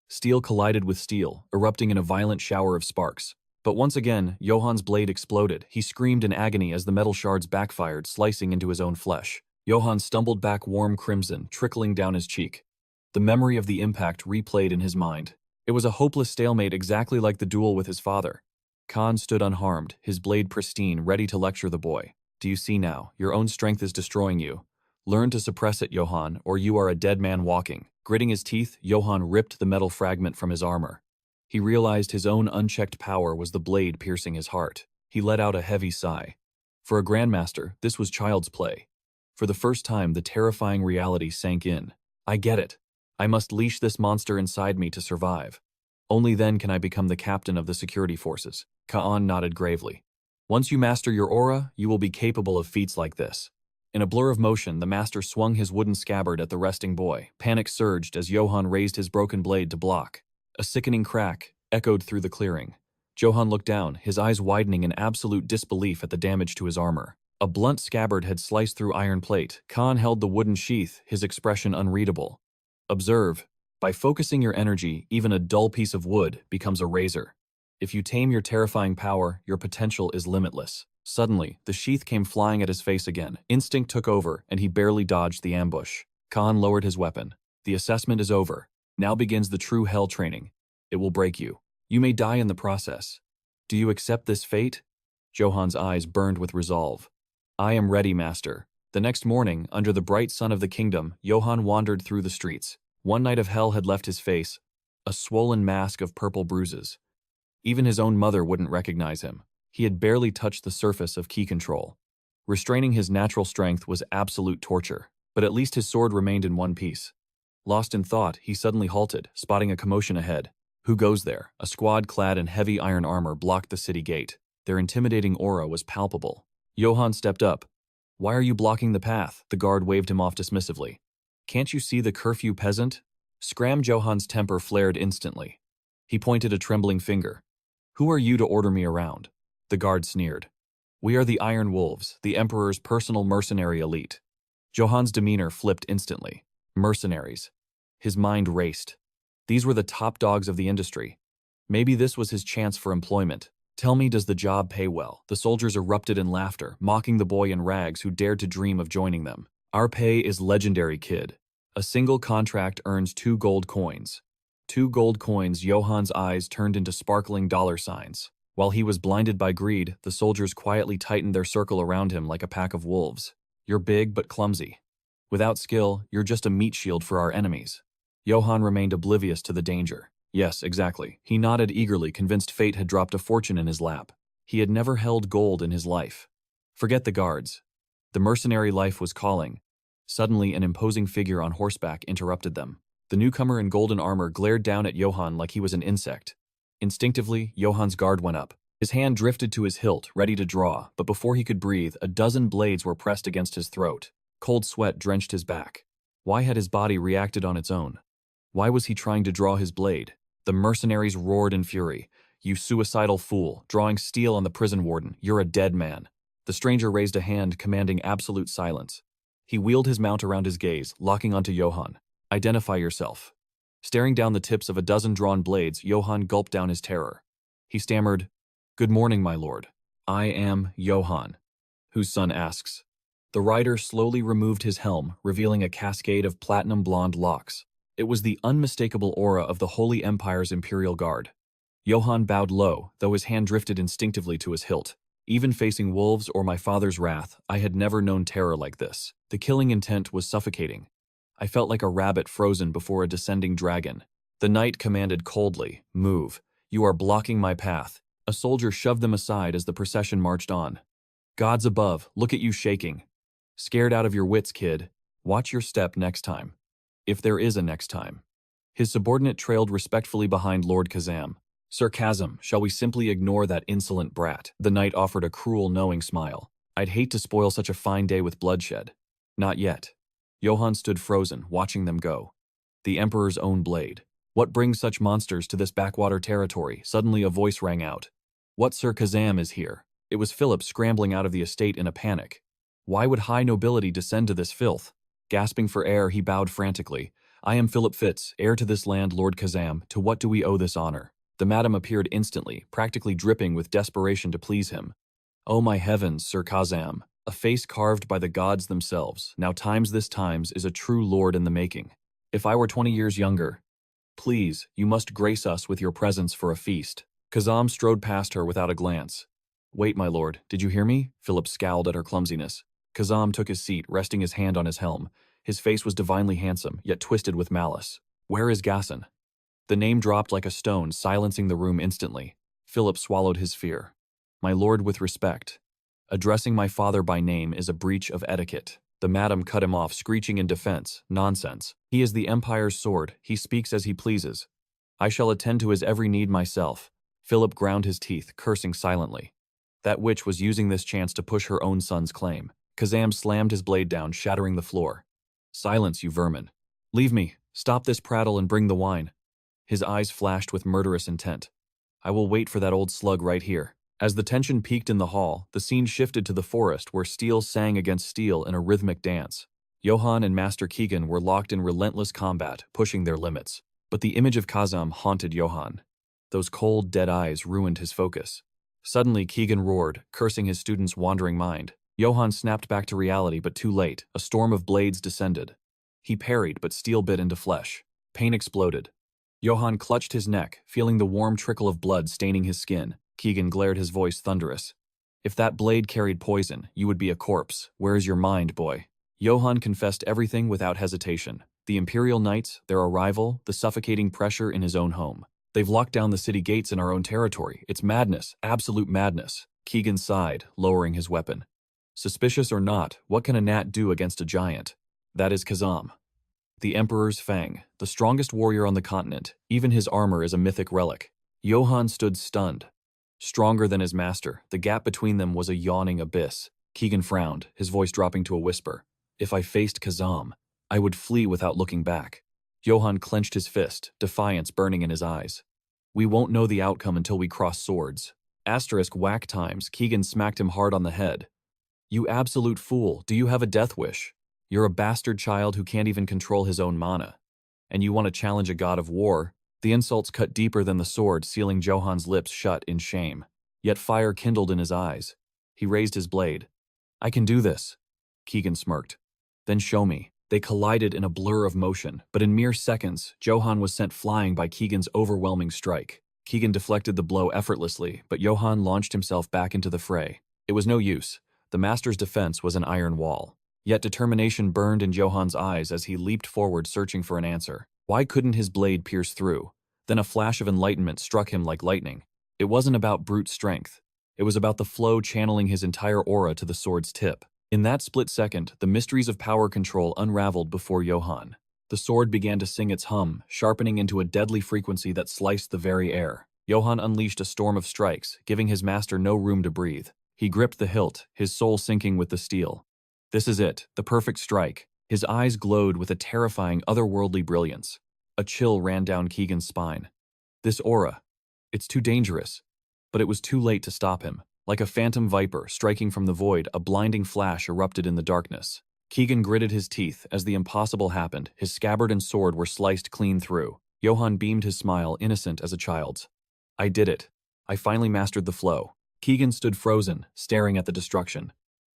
Steel collided with steel, erupting in a violent shower of sparks. But once again, Johan's blade exploded. He screamed in agony as the metal shards backfired, slicing into his own flesh. Johan stumbled back, warm crimson trickling down his cheek. The memory of the impact replayed in his mind. It was a hopeless stalemate, exactly like the duel with his father. Khan stood unharmed, his blade pristine, ready to lecture the boy. Do you see now? Your own strength is destroying you. Learn to suppress it, Johan, or you are a dead man walking. Gritting his teeth, Johan ripped the metal fragment from his armor. He realized his own unchecked power was the blade piercing his heart. He let out a heavy sigh. For a grandmaster, this was child's play. For the first time, the terrifying reality sank in. I get it. I must leash this monster inside me to survive. Only then can I become the captain of the security forces. Ka'an nodded gravely. Once you master your aura, you will be capable of feats like this. In a blur of motion, the master swung his wooden scabbard at the resting boy. Panic surged as Johann raised his broken blade to block. A sickening crack echoed through the clearing. Johann looked down, his eyes widening in absolute disbelief at the damage to his armor. A blunt scabbard had sliced through iron plate. Khan held the wooden sheath, his expression unreadable. Observe. By focusing your energy, even a dull piece of wood becomes a razor. If you tame your terrifying power, your potential is limitless. Suddenly, the sheath came flying at his face again. Instinct took over, and he barely dodged the ambush. Khan lowered his weapon. The assessment is over. Now begins the true hell training. It will break you. You may die in the process. Do you accept this fate? Johann's eyes burned with resolve. I am ready, master. The next morning, under the bright sun of the kingdom, Johann wandered through the streets. One night of hell had left his face, a swollen mask of purple bruises. Even his own mother wouldn't recognize him. He had barely touched the surface of key control. Restraining his natural strength was absolute torture, but at least his sword remained in one piece. Lost in thought, he suddenly halted, spotting a commotion ahead. Who goes there? A squad clad in heavy iron armor blocked the city gate. Their intimidating aura was palpable. Johann stepped up. Why are you blocking the path? The guard waved him off dismissively. Can't you see the curfew, peasant? Scram Johann's temper flared instantly. He pointed a trembling finger. Who are you to order me around? The guard sneered. We are the Iron Wolves, the Emperor's personal mercenary elite. Johann's demeanor flipped instantly. Mercenaries. His mind raced. These were the top dogs of the industry. Maybe this was his chance for employment. Tell me, does the job pay well? The soldiers erupted in laughter, mocking the boy in rags who dared to dream of joining them. Our pay is legendary, kid. A single contract earns 2 gold coins. 2 gold coins. Johann's eyes turned into sparkling dollar signs. While he was blinded by greed, the soldiers quietly tightened their circle around him like a pack of wolves. You're big but clumsy. Without skill, you're just a meat shield for our enemies. Johann remained oblivious to the danger. Yes, exactly. He nodded eagerly, convinced fate had dropped a fortune in his lap. He had never held gold in his life. Forget the guards. The mercenary life was calling. Suddenly, an imposing figure on horseback interrupted them. The newcomer in golden armor glared down at Johann like he was an insect. Instinctively, Johann's guard went up. His hand drifted to his hilt, ready to draw, but before he could breathe, a dozen blades were pressed against his throat. Cold sweat drenched his back. Why had his body reacted on its own? Why was he trying to draw his blade? The mercenaries roared in fury. You suicidal fool, drawing steel on the prison warden, you're a dead man. The stranger raised a hand, commanding absolute silence. He wheeled his mount around his gaze, locking onto Johann. Identify yourself. Staring down the tips of a dozen drawn blades, Johann gulped down his terror. He stammered, Good morning, my lord. I am Johann. Whose son asks. The rider slowly removed his helm, revealing a cascade of platinum blonde locks. It was the unmistakable aura of the Holy Empire's Imperial Guard. Johann bowed low, though his hand drifted instinctively to his hilt. Even facing wolves or my father's wrath, I had never known terror like this. The killing intent was suffocating. I felt like a rabbit frozen before a descending dragon. The knight commanded coldly, Move. You are blocking my path. A soldier shoved them aside as the procession marched on. Gods above, look at you shaking. Scared out of your wits, kid. Watch your step next time. If there is a next time. His subordinate trailed respectfully behind Lord Kazam. Sir Kazam, shall we simply ignore that insolent brat? The knight offered a cruel, knowing smile. I'd hate to spoil such a fine day with bloodshed. Not yet. Johann stood frozen, watching them go. The Emperor's own blade. What brings such monsters to this backwater territory? Suddenly a voice rang out. What Sir Kazam is here? It was Philip scrambling out of the estate in a panic. Why would high nobility descend to this filth? Gasping for air, he bowed frantically. I am Philip Fitz, heir to this land, Lord Kazam. To what do we owe this honor? The madam appeared instantly, practically dripping with desperation to please him. Oh my heavens, Sir Kazam. A face carved by the gods themselves. Now times this times is a true lord in the making. If I were 20 years younger. Please, you must grace us with your presence for a feast. Kazam strode past her without a glance. Wait, my lord, did you hear me? Philip scowled at her clumsiness. Kazam took his seat, resting his hand on his helm. His face was divinely handsome, yet twisted with malice. Where is Gasson? The name dropped like a stone, silencing the room instantly. Philip swallowed his fear. My lord, with respect. Addressing my father by name is a breach of etiquette. The madam cut him off, screeching in defense. Nonsense. He is the Empire's sword. He speaks as he pleases. I shall attend to his every need myself. Philip ground his teeth, cursing silently. That witch was using this chance to push her own son's claim. Kazam slammed his blade down, shattering the floor. "Silence, you vermin. Leave me. Stop this prattle and bring the wine." His eyes flashed with murderous intent. "I will wait for that old slug right here." As the tension peaked in the hall, the scene shifted to the forest where steel sang against steel in a rhythmic dance. Johann and Master Keegan were locked in relentless combat, pushing their limits. But the image of Kazam haunted Johann. Those cold, dead eyes ruined his focus. Suddenly, Keegan roared, cursing his student's wandering mind. Johann snapped back to reality, but too late. A storm of blades descended. He parried, but steel bit into flesh. Pain exploded. Johann clutched his neck, feeling the warm trickle of blood staining his skin. Keegan glared, his voice thunderous. "If that blade carried poison, you would be a corpse. Where is your mind, boy?" Johann confessed everything without hesitation. The Imperial Knights, their arrival, the suffocating pressure in his own home. "They've locked down the city gates in our own territory. It's madness, absolute madness." Keegan sighed, lowering his weapon. "Suspicious or not, what can a gnat do against a giant? That is Kazam. The Emperor's Fang, the strongest warrior on the continent. Even his armor is a mythic relic." Johann stood stunned. Stronger than his master, the gap between them was a yawning abyss. Keegan frowned, his voice dropping to a whisper. "If I faced Kazam, I would flee without looking back." Johann clenched his fist, defiance burning in his eyes. "We won't know the outcome until we cross swords." Asterisk whack times, Keegan smacked him hard on the head. "You absolute fool, do you have a death wish? You're a bastard child who can't even control his own mana. And you want to challenge a god of war?" The insults cut deeper than the sword, sealing Johann's lips shut in shame. Yet fire kindled in his eyes. He raised his blade. "I can do this." Keegan smirked. "Then show me." They collided in a blur of motion, but in mere seconds, Johann was sent flying by Keegan's overwhelming strike. Keegan deflected the blow effortlessly, but Johann launched himself back into the fray. It was no use. The master's defense was an iron wall. Yet determination burned in Johann's eyes as he leaped forward, searching for an answer. Why couldn't his blade pierce through? Then a flash of enlightenment struck him like lightning. It wasn't about brute strength. It was about the flow channeling his entire aura to the sword's tip. In that split second, the mysteries of power control unraveled before Johann. The sword began to sing its hum, sharpening into a deadly frequency that sliced the very air. Johann unleashed a storm of strikes, giving his master no room to breathe. He gripped the hilt, his soul sinking with the steel. This is it, the perfect strike. His eyes glowed with a terrifying, otherworldly brilliance. A chill ran down Keegan's spine. This aura, it's too dangerous. But it was too late to stop him. Like a phantom viper striking from the void, a blinding flash erupted in the darkness. Keegan gritted his teeth as the impossible happened. His scabbard and sword were sliced clean through. Johann beamed his smile, innocent as a child's. "I did it. I finally mastered the flow." Keegan stood frozen, staring at the destruction.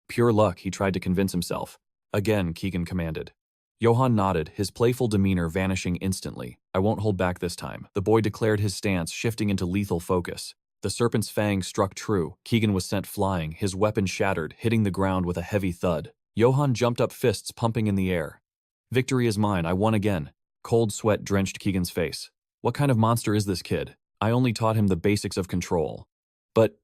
"Pure luck," he tried to convince himself. "Again," Keegan commanded. Johann nodded, his playful demeanor vanishing instantly. "I won't hold back this time." The boy declared, his stance shifting into lethal focus. The serpent's fang struck true. Keegan was sent flying, his weapon shattered, hitting the ground with a heavy thud. Johann jumped up, fists pumping in the air. "Victory is mine, I won again." Cold sweat drenched Keegan's face. What kind of monster is this kid? I only taught him the basics of control. But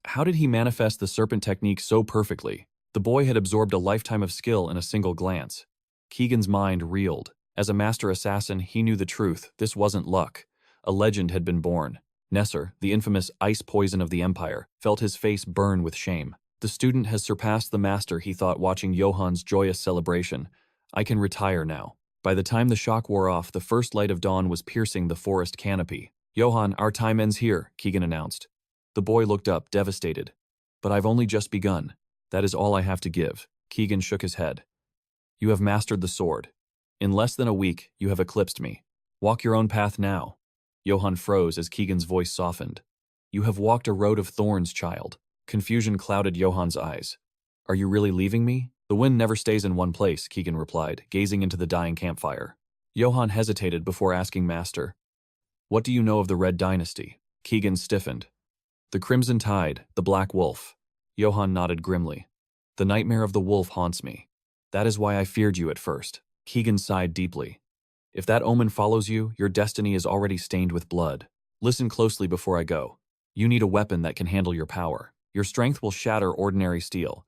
how did he manifest the serpent technique so perfectly? The boy had absorbed a lifetime of skill in a single glance. Keegan's mind reeled. As a master assassin, he knew the truth. This wasn't luck. A legend had been born. Nesser, the infamous ice poison of the Empire, felt his face burn with shame. The student has surpassed the master, he thought, watching Johann's joyous celebration. I can retire now. By the time the shock wore off, the first light of dawn was piercing the forest canopy. Johann, our time ends here, Keegan announced. The boy looked up, devastated. But I've only just begun. That is all I have to give. Keegan shook his head. You have mastered the sword. In less than a week, you have eclipsed me. Walk your own path now. Johann froze as Keegan's voice softened. You have walked a road of thorns, child. Confusion clouded Johann's eyes. Are you really leaving me? The wind never stays in one place, Keegan replied, gazing into the dying campfire. Johann hesitated before asking Master. What do you know of the Red Dynasty? Keegan stiffened. The Crimson Tide, the Black Wolf. Johann nodded grimly. The nightmare of the wolf haunts me. That is why I feared you at first. Keegan sighed deeply. If that omen follows you, your destiny is already stained with blood. Listen closely before I go. You need a weapon that can handle your power. Your strength will shatter ordinary steel.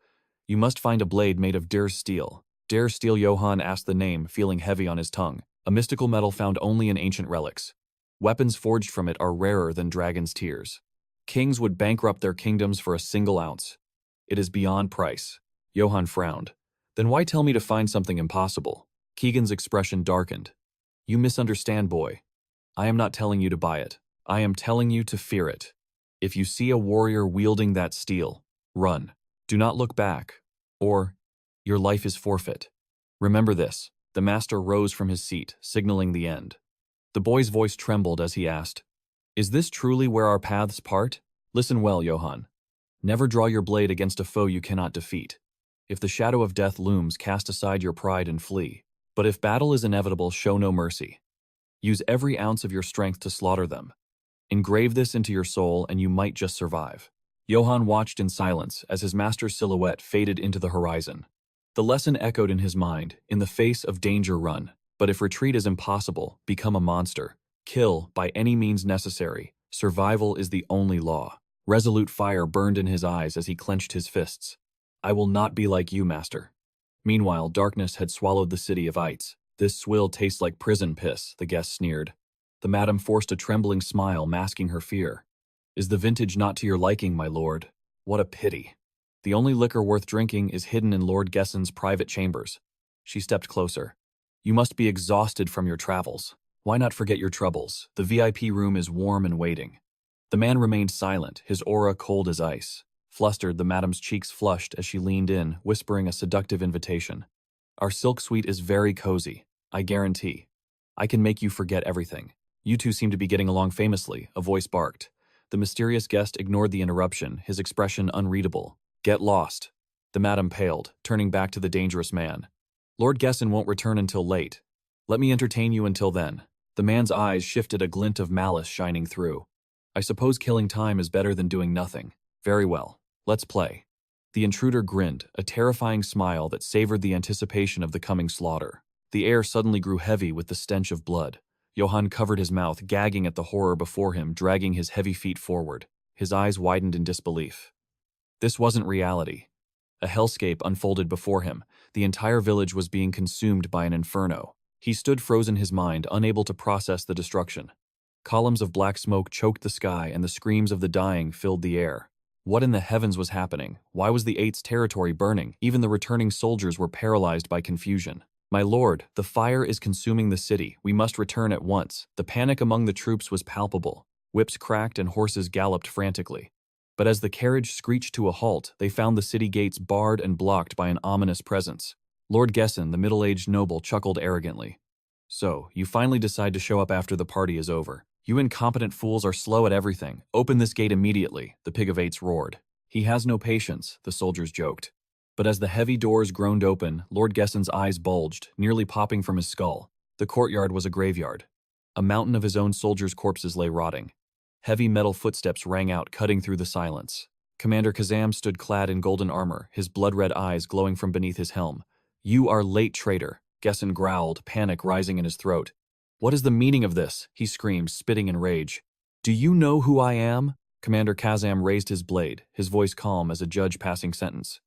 You must find a blade made of Dir steel. Dir steel, Johann asked the name, feeling heavy on his tongue. A mystical metal found only in ancient relics. Weapons forged from it are rarer than dragon's tears. Kings would bankrupt their kingdoms for a single ounce. It is beyond price. Johann frowned. Then why tell me to find something impossible? Keegan's expression darkened. You misunderstand, boy. I am not telling you to buy it. I am telling you to fear it. If you see a warrior wielding that steel, run. Do not look back, or your life is forfeit. Remember this. The master rose from his seat, signaling the end. The boy's voice trembled as he asked, Is this truly where our paths part? Listen well, Johann. Never draw your blade against a foe you cannot defeat. If the shadow of death looms, cast aside your pride and flee. But if battle is inevitable, show no mercy. Use every ounce of your strength to slaughter them. Engrave this into your soul and you might just survive. Johann watched in silence as his master's silhouette faded into the horizon. The lesson echoed in his mind, in the face of danger run, but if retreat is impossible, become a monster. Kill by any means necessary. Survival is the only law. Resolute fire burned in his eyes as he clenched his fists. I will not be like you, master. Meanwhile, darkness had swallowed the city of Eitz. This swill tastes like prison piss, the guest sneered. The madam forced a trembling smile, masking her fear. Is the vintage not to your liking, my lord? What a pity. The only liquor worth drinking is hidden in Lord Gessen's private chambers. She stepped closer. You must be exhausted from your travels. Why not forget your troubles? The VIP room is warm and waiting. The man remained silent, his aura cold as ice. Flustered, the madam's cheeks flushed as she leaned in, whispering a seductive invitation. Our silk suite is very cozy, I guarantee. I can make you forget everything. You two seem to be getting along famously, a voice barked. The mysterious guest ignored the interruption, his expression unreadable. Get lost. The madam paled, turning back to the dangerous man. Lord Gessen won't return until late. Let me entertain you until then. The man's eyes shifted, a glint of malice shining through. I suppose killing time is better than doing nothing. Very well. Let's play. The intruder grinned, a terrifying smile that savored the anticipation of the coming slaughter. The air suddenly grew heavy with the stench of blood. Johann covered his mouth, gagging at the horror before him, dragging his heavy feet forward. His eyes widened in disbelief. This wasn't reality. A hellscape unfolded before him. The entire village was being consumed by an inferno. He stood frozen, his mind unable to process the destruction. Columns of black smoke choked the sky, and the screams of the dying filled the air. What in the heavens was happening? Why was the Eight's territory burning? Even the returning soldiers were paralyzed by confusion. My lord, the fire is consuming the city. We must return at once. The panic among the troops was palpable. Whips cracked and horses galloped frantically. But as the carriage screeched to a halt, they found the city gates barred and blocked by an ominous presence. Lord Gessen, the middle-aged noble, chuckled arrogantly. So, you finally decide to show up after the party is over. You incompetent fools are slow at everything. Open this gate immediately, the Pig of Eights roared. He has no patience, the soldiers joked. But as the heavy doors groaned open, Lord Gessen's eyes bulged, nearly popping from his skull. The courtyard was a graveyard. A mountain of his own soldiers' corpses lay rotting. Heavy metal footsteps rang out, cutting through the silence. Commander Kazam stood clad in golden armor, his blood-red eyes glowing from beneath his helm. You are late, traitor, Gessen growled, panic rising in his throat. What is the meaning of this? He screamed, spitting in rage. Do you know who I am? Commander Kazam raised his blade, his voice calm as a judge passing sentence.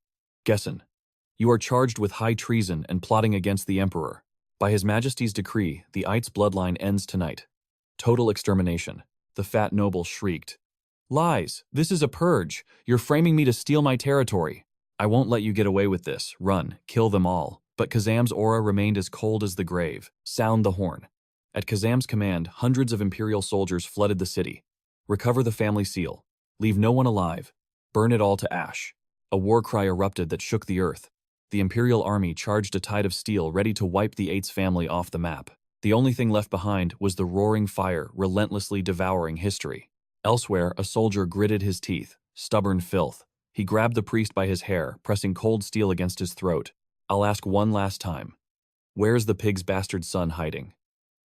Gessen, you are charged with high treason and plotting against the Emperor. By His Majesty's decree, the Eitz bloodline ends tonight. Total extermination. The fat noble shrieked. Lies! This is a purge! You're framing me to steal my territory! I won't let you get away with this. Run. Kill them all. But Kazam's aura remained as cold as the grave. Sound the horn. At Kazam's command, hundreds of Imperial soldiers flooded the city. Recover the family seal. Leave no one alive. Burn it all to ash. A war cry erupted that shook the earth. The Imperial army charged a tide of steel, ready to wipe the Eight's family off the map. The only thing left behind was the roaring fire, relentlessly devouring history. Elsewhere, a soldier gritted his teeth. Stubborn filth. He grabbed the priest by his hair, pressing cold steel against his throat. I'll ask one last time. Where's the pig's bastard son hiding?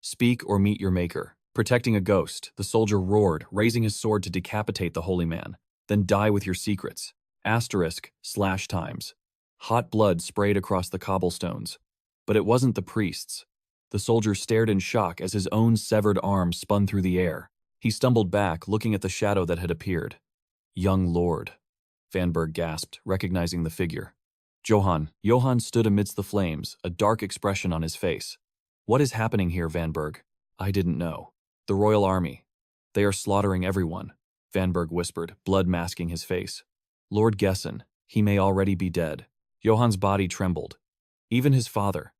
Speak or meet your maker. Protecting a ghost, the soldier roared, raising his sword to decapitate the holy man. Then die with your secrets. */times. Hot blood sprayed across the cobblestones. But it wasn't the priests. The soldier stared in shock as his own severed arm spun through the air. He stumbled back, looking at the shadow that had appeared. Young lord. Vanberg gasped, recognizing the figure. Johann stood amidst the flames, a dark expression on his face. What is happening here, Vanberg? I didn't know. The royal army. They are slaughtering everyone. Vanberg whispered, blood masking his face. Lord Gessen, he may already be dead. Johann's body trembled. Even his father.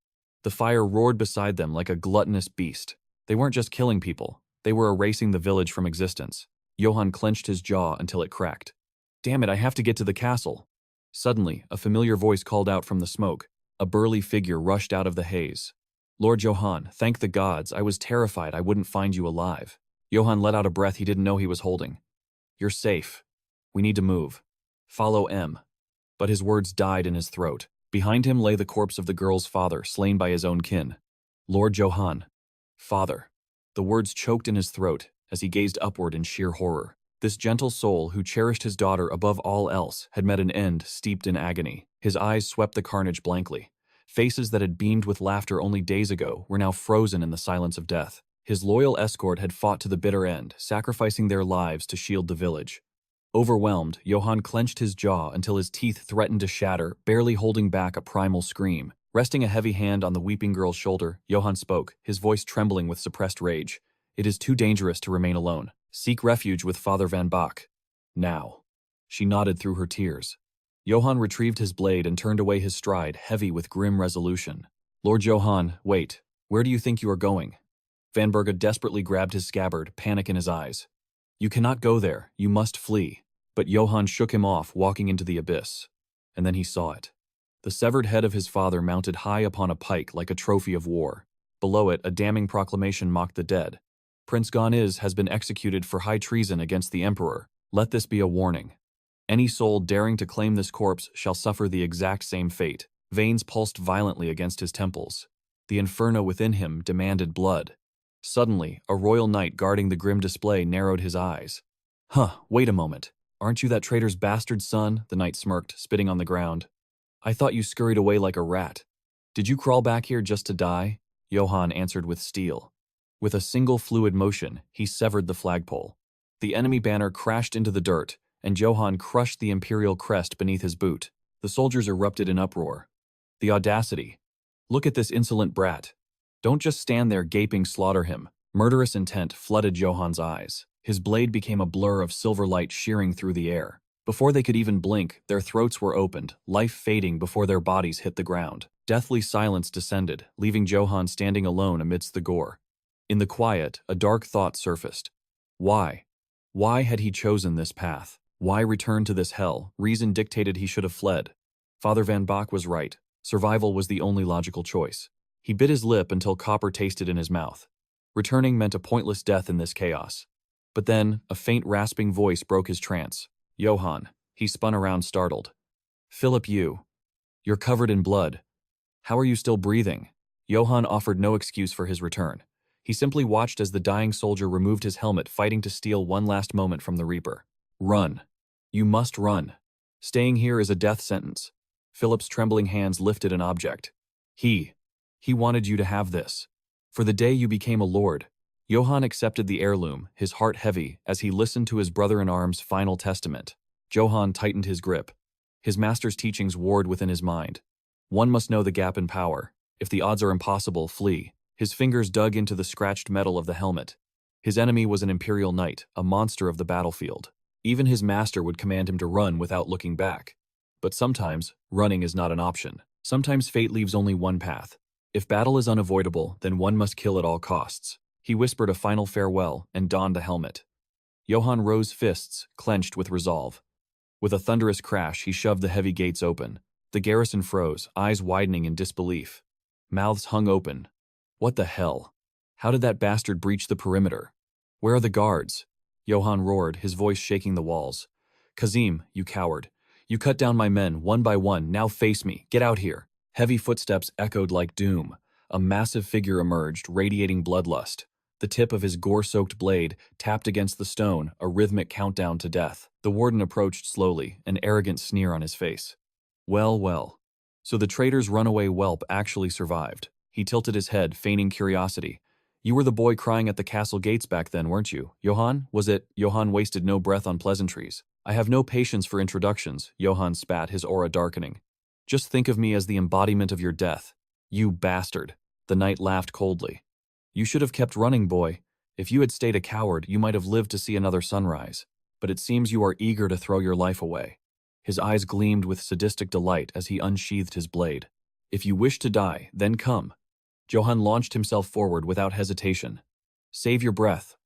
The fire roared beside them like a gluttonous beast. They weren't just killing people, they were erasing the village from existence. Johann clenched his jaw until it cracked. Damn it, I have to get to the castle. Suddenly, a familiar voice called out from the smoke. A burly figure rushed out of the haze. Lord Johann, thank the gods, I was terrified I wouldn't find you alive. Johann let out a breath he didn't know he was holding. You're safe. We need to move. Follow M. But his words died in his throat. Behind him lay the corpse of the girl's father, slain by his own kin. Lord Johann. Father. The words choked in his throat as he gazed upward in sheer horror. This gentle soul who cherished his daughter above all else had met an end steeped in agony. His eyes swept the carnage blankly. Faces that had beamed with laughter only days ago were now frozen in the silence of death. His loyal escort had fought to the bitter end, sacrificing their lives to shield the village. Overwhelmed, Johann clenched his jaw until his teeth threatened to shatter, barely holding back a primal scream. Resting a heavy hand on the weeping girl's shoulder, Johann spoke, his voice trembling with suppressed rage. It is too dangerous to remain alone. Seek refuge with Father Van Bach. Now. She nodded through her tears. Johann retrieved his blade and turned away his stride, heavy with grim resolution. Lord Johann, wait. Where do you think you are going? Vanberga desperately grabbed his scabbard, panic in his eyes. You cannot go there. You must flee. But Johann shook him off, walking into the abyss. And then he saw it. The severed head of his father mounted high upon a pike like a trophy of war. Below it, a damning proclamation mocked the dead. Prince Ganiz has been executed for high treason against the Emperor. Let this be a warning. Any soul daring to claim this corpse shall suffer the exact same fate. Veins pulsed violently against his temples. The inferno within him demanded blood. Suddenly, a royal knight guarding the grim display narrowed his eyes. Wait a moment. Aren't you that traitor's bastard son? The knight smirked, spitting on the ground. I thought you scurried away like a rat. Did you crawl back here just to die? Johann answered with steel. With a single fluid motion, he severed the flagpole. The enemy banner crashed into the dirt, and Johann crushed the imperial crest beneath his boot. The soldiers erupted in uproar. The audacity. Look at this insolent brat. Don't just stand there gaping, slaughter him. Murderous intent flooded Johann's eyes. His blade became a blur of silver light shearing through the air. Before they could even blink, their throats were opened, life fading before their bodies hit the ground. Deathly silence descended, leaving Johann standing alone amidst the gore. In the quiet, a dark thought surfaced. Why? Why had he chosen this path? Why return to this hell? Reason dictated he should have fled. Father Van Bach was right. Survival was the only logical choice. He bit his lip until copper tasted in his mouth. Returning meant a pointless death in this chaos. But then, a faint rasping voice broke his trance. Johann. He spun around, startled. Philip, you're covered in blood. How are you still breathing? Johann offered no excuse for his return. He simply watched as the dying soldier removed his helmet, fighting to steal one last moment from the Reaper. Run. You must run. Staying here is a death sentence. Philip's trembling hands lifted an object. He wanted you to have this. For the day you became a lord. Johann accepted the heirloom, his heart heavy, as he listened to his brother-in-arm's final testament. Johann tightened his grip. His master's teachings warred within his mind. One must know the gap in power. If the odds are impossible, flee. His fingers dug into the scratched metal of the helmet. His enemy was an imperial knight, a monster of the battlefield. Even his master would command him to run without looking back. But sometimes, running is not an option. Sometimes fate leaves only one path. If battle is unavoidable, then one must kill at all costs. He whispered a final farewell and donned the helmet. Johann rose, fists clenched with resolve. With a thunderous crash, he shoved the heavy gates open. The garrison froze, eyes widening in disbelief. Mouths hung open. What the hell? How did that bastard breach the perimeter? Where are the guards? Johann roared, his voice shaking the walls. Kazim, you coward. You cut down my men, one by one, now face me, get out here. Heavy footsteps echoed like doom. A massive figure emerged, radiating bloodlust. The tip of his gore-soaked blade tapped against the stone, a rhythmic countdown to death. The warden approached slowly, an arrogant sneer on his face. Well. So the traitor's runaway whelp actually survived. He tilted his head, feigning curiosity. You were the boy crying at the castle gates back then, weren't you? Johann, was it? Johann wasted no breath on pleasantries. I have no patience for introductions, Johann spat, his aura darkening. Just think of me as the embodiment of your death. You bastard. The knight laughed coldly. You should have kept running, boy. If you had stayed a coward, you might have lived to see another sunrise. but it seems you are eager to throw your life away." His eyes gleamed with sadistic delight as he unsheathed his blade. "If you wish to die, then come." Johann launched himself forward without hesitation. "Save your breath.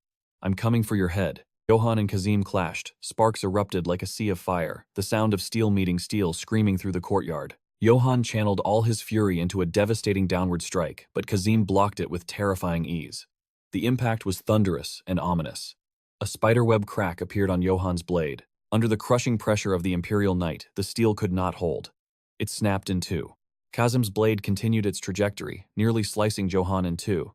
I'm coming for your head." Johann and Kazim clashed. Sparks erupted like a sea of fire, the sound of steel meeting steel screaming through the courtyard. Johann channeled all his fury into a devastating downward strike, but Kazim blocked it with terrifying ease. The impact was thunderous and ominous. A spiderweb crack appeared on Johann's blade. Under the crushing pressure of the Imperial Knight, the steel could not hold. It snapped in two. Kazim's blade continued its trajectory, nearly slicing Johann in two.